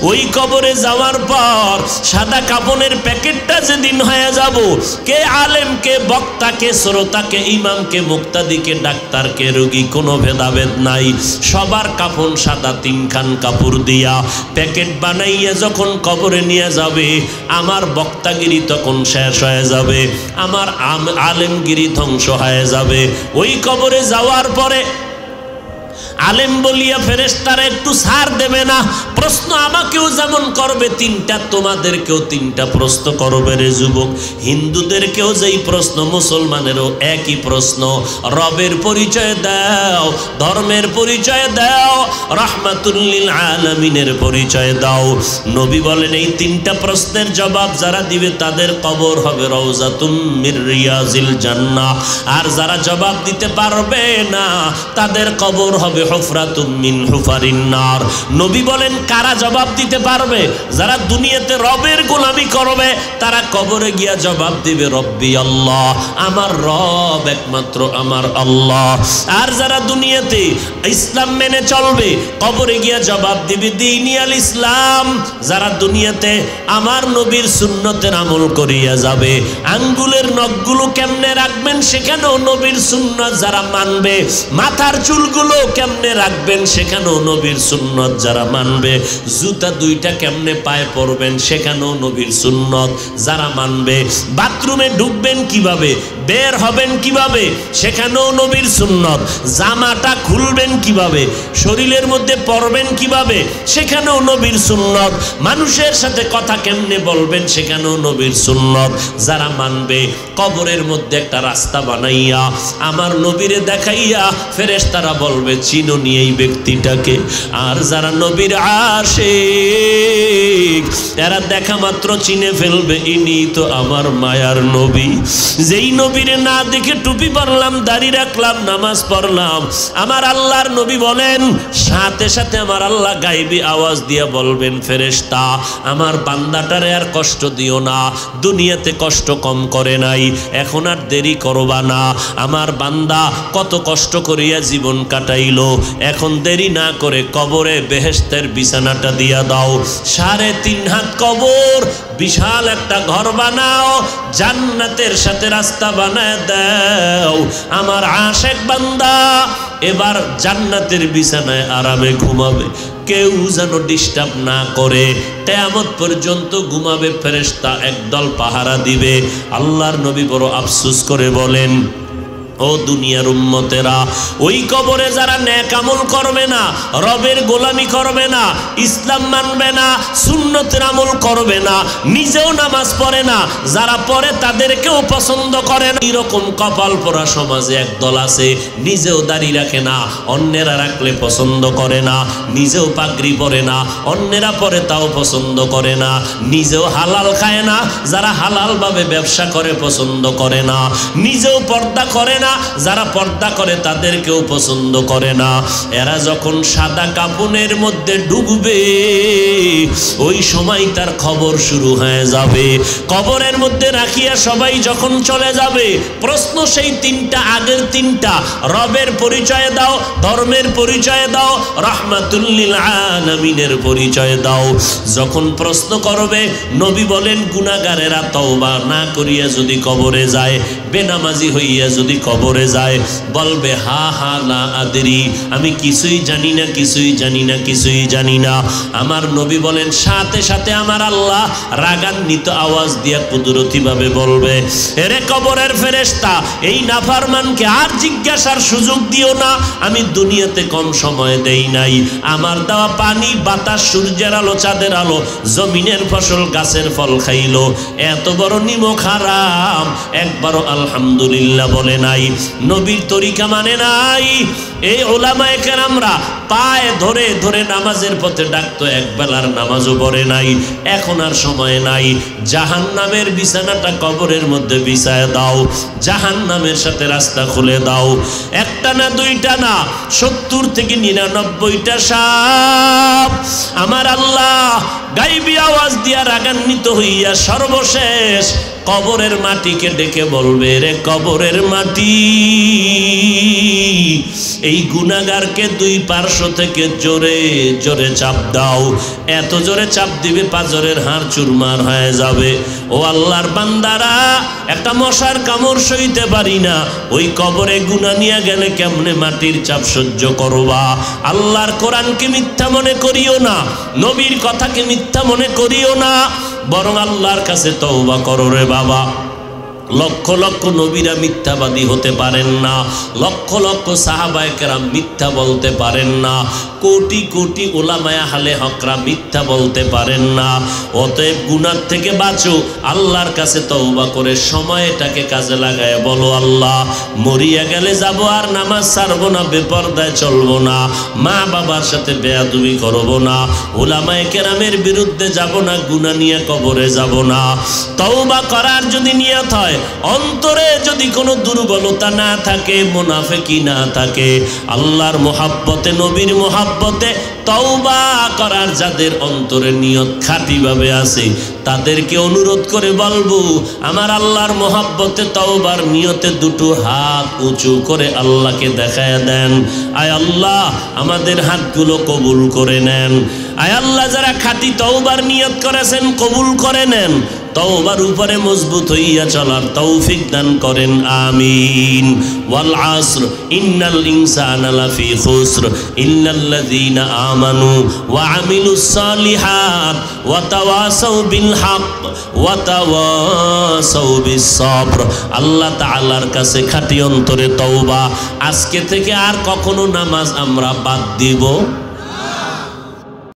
ওই কবরে যাওয়ার পর সাদা কাপনের প্যাকেটটা যেদিন হয়ে যাব, কে আলেম, কে বক্তা, কে শ্রোতা, কে ইমাম, কে মুক্তাদি, কে ডাক্তার, কে রোগী, কোনো ভেদাভেদ নাই। সবার কাপন সাদা, 3 খান কাপড় দিয়া প্যাকেট বানাইয়া যখন কবরে নিয়ে যাবে, আমার বক্তাগিরি তখন শেষ হয়ে যাবে, আমার আলেমগিরি ধ্বংস হয়ে যাবে। ওই কবরে যাওয়ার পরে আলেম বলিয়া ফেরেশতারা একটু ছাড় দেবে না। প্রশ্ন আমাকেও যেমন করবে 3টা, তোমাদেরকেও 3টা প্রশ্ন করবে রে যুবক। হিন্দুদেরকেও যেই প্রশ্ন, মুসলমানেরও একই প্রশ্ন। রবের পরিচয় দাও, ধর্মের পরিচয় দাও, রাহমাতুল লিল আলামিনের পরিচয় দাও। নবী বলেন, এই 3টা প্রশ্নের জবাব যারা দিবে তাদের কবর হবে রওজাতুম মির রিয়াজিল জান্নাহ। আর যারা জবাব দিতে পারবে না, তাদের কবর হবে হুফরাতুম মিন হুফারিন নার। নবী বলেন, কারা জবাব দিতে পারবে? যারা দুনিয়াতে রবের গোলামি করবে, তারা কবরে গিয়া জবাব দিবে রব্বি আল্লাহ, আমার রব একমাত্র আমার আল্লাহ। আর যারা দুনিয়াতে ইসলাম মেনে চলবে, কবরে গিয়া জবাব দিবে দ্বীনি আল ইসলাম। যারা দুনিয়াতে আমার নবীর সুন্নতের আমল করিয়া যাবে, আঙ্গুলের নখগুলো কেমনে রাখবেন সেখানেও নবীর সুন্নত যারা মানবে, মাথার চুলগুলো কেমনে রাখবেন সেখানেও নবীর সুন্নত যারা মানবে, জুতা 2টা কেমনে পায়ে পরবেন সেখানেও নবীর সুন্নত যারা মানবে, বাথরুমে ঢুকবেন কিভাবে, বের হবেন কিভাবে সেখানেও নবীর সুন্নত, জামাটা খুলবেন কিভাবে, শরীরের মধ্যে পরবেন কিভাবে সেখানেও নবীর সুন্নত, মানুষের সাথে কথা কেমনে বলবেন সেখানেও নবীর সুন্নত যারা মানবে, কবরের মধ্যে একটা রাস্তা বানাইয়া আমার নবীরে দেখাইয়া ফেরেশতারা বলবে চিন চিনোনি এই ব্যক্তিটাকে। আর যারা নবীর আশিক এরা দেখা মাত্র চিনে ফেলবে ইনি তো আমার মায়ার নবী। যেই নবীরে না দেখে টুপি পরলাম, দাড়ি রাখলাম, নামাজ পড়লাম, আমার আল্লাহর নবী বলেন সাথে সাথে আমার আল্লাহ গাইবি আওয়াজ দিয়া বলবেন, ফেরেশতা আমার বান্দাটারে আর কষ্ট দিও না, দুনিয়াতে কষ্ট কম করে নাই, এখন আর দেরি করবা না। আমার বান্দা কত কষ্ট করিয়া জীবন কাটাইলো, এখন দেরি না করে কবরে বেহেশতের বিছানাটা দিয়া দাও। 3.5 হাত কবর, বিশাল একটা ঘর বানাও, জান্নাতের সাথে রাস্তা বানায় দাও। আমার আশেক বান্দা এবার জান্নাতের বিছানায় আরামে ঘুমাবে, কেউ যেন ডিস্টার্ব না করে, কিয়ামত পর্যন্ত ঘুমাবে। ফেরেশতা একদল পাহারা দিবে। আল্লাহর নবী বড় আফসোস করে বলেন, ও দুনিয়ার উম্মতেরা, ওই কবরে যারা নেক আমল করবে না, রবের গোলামি করবে না, ইসলাম মানবে না, সুন্নতের আমল করবে না, নিজেও নামাজ পড়ে না, যারা পড়ে তাদেরকেও পছন্দ করে না, এরকম কপাল পোড়া সমাজে একদল আছে, নিজেও দাড়ি রাখে না, অন্যেরা রাখলে পছন্দ করে না, নিজেও পাগড়ি পরে না, অন্যেরা পরে তাও পছন্দ করে না, নিজেও হালাল খায় না, যারা হালালভাবে ব্যবসা করে পছন্দ করে না, নিজেও পর্দা করে না, যারা পর্দা করে তাদেরকেও পছন্দ করে না। এরা যখন সাদা কাফনের মধ্যে ডুববে ওই সময় তার খবর শুরু হয়ে যাবে। কবরের মধ্যে রাখিয়া সবাই যখন চলে যাবে, প্রশ্ন সেই 3টা, আগের 3টা, রবের পরিচয় দাও, ধর্মের পরিচয় দাও, রাহমাতুল লিল আলামিনের পরিচয় দাও। যখন প্রশ্ন করবে, নবী বলেন গুনাহগারেরা তওবা না করিয়া যদি কবরে যায়, বেনামাজি হইয়া যদি কবরে যায়, বলবে হা হা লা আদরি, আমি কিছুই জানি না, কিছুই জানি না, কিছুই জানি না। আমার নবী বলেন সাথে সাথে আমার আল্লাহ রাগান্বিত আওয়াজ দিয়া কুদরতিভাবে বলবে, এরে কবরের ফেরেশতা, এই নাফরমানকে আর জিজ্ঞাসার সুযোগ দিও না, আমি দুনিয়াতে কম সময় দেই নাই, আমার দেওয়া পানি, বাতাস, সূর্যের আলো, চাঁদের আলো, জমিনের ফসল, গাছের ফল খাইলো, এত বড় নিমক হারাম, একবারও আলহামদুলিল্লাহ বলে নাই, নবীর তরিকা মানে নাই। এই উলামায়ে কেরামরা পায়ে ধরে ধরে নামাজের পথে ডাকতো, একবেলার নামাজও পড়ে নাই, এখন আর সময় নাই, জাহান্নামের বিছানাটা কবরের মধ্যে বিছায় দাও, জাহান্নামের সাথে রাস্তা খুলে দাও। একটা না, দুইটা না, 70 থেকে 99টা সাপ আমার আল্লাহ গাইবি আওয়াজ দিয়া রাগান্বিত হইয়া সর্বশেষ কবরের মাটিকে ডেকে বলবে, রে কবরের মাটি, এই গুনাহগারকে 2 পার্শ্ব থেকে জোরে জোরে চাপ দাও। এত জোরে চাপ দিবে পাঁজরের হাড় চুরমার হয়ে যাবে। ও আল্লাহর বান্দারা, একটা মশার কামড় সইতে পারি না, ওই কবরে গুনাহ নিয়ে গেলে কেমনে মাটির চাপ সহ্য করবা? আল্লাহর কোরআনকে মিথ্যা মনে করিও না, নবীর কথাকে মিথ্যা মনে করিও না, বরং আল্লাহর কাছে তওবা করো রে বাবা। লক্ষ লক্ষ নবীরা মিথ্যাবাদী হতে পারেন না, লক্ষ লক্ষ সাহাবায়ে কেরাম মিথ্যা বলতে পারেন না, কোটি কোটি উলামায়ে আহলে হকরা মিথ্যা বলতে পারেন না। অতএব গুনাহ থেকে বাঁচো, আল্লাহর কাছে তওবা করে সময়টাকে কাজে লাগায় বলো, আল্লাহ মরিয়া গেলে যাব আর নামাজ ছাড়বো না, বেপরদায় চলবো না, মা বাবার সাথে বেয়াদবি করবো না, উলামায়ে কেরামের বিরুদ্ধে যাব না, গুনাহ নিয়ে কবরে যাব না। তওবা করার যদি নিয়ত হয়, অন্তরে যদি কোনো দুর্বলতা না থাকে, মুনাফিকি না থাকে, আল্লাহর মোহাব্বতে, নবীর মোহাব্বতে তওবা করার যাদের অন্তরে নিয়ত খাঁটিভাবে আছে, তাদেরকে অনুরোধ করে বলবো, আমার আল্লাহর মোহাব্বতে তওবার নিয়তে 2টো হাত উঁচু করে আল্লাহকে দেখায় দেন। আয় আল্লাহ আমাদের হাতগুলো কবুল করে নেন। আয় আল্লাহ যারা খাঁটি তওবার নিয়ত করেছেন কবুল করে নেন, তওবার উপরে মজবুত হইয়া চলার তৌফিক দান করেন, আমিন। ওয়াল আসর ইন্নাল ইনসানা লাফি খুসর ইল্লাল্লাযীনা আমানু ওয়া আমিলুস সালিহাত ওয়া তাওয়াসাউ বিল হক ওয়া তাওয়াসাউ বিস সবর। আল্লাহ তাআলার কাছে খাঁটি অন্তরে তওবা। আজকে থেকে আর কখনো নামাজ আমরা বাদ দিব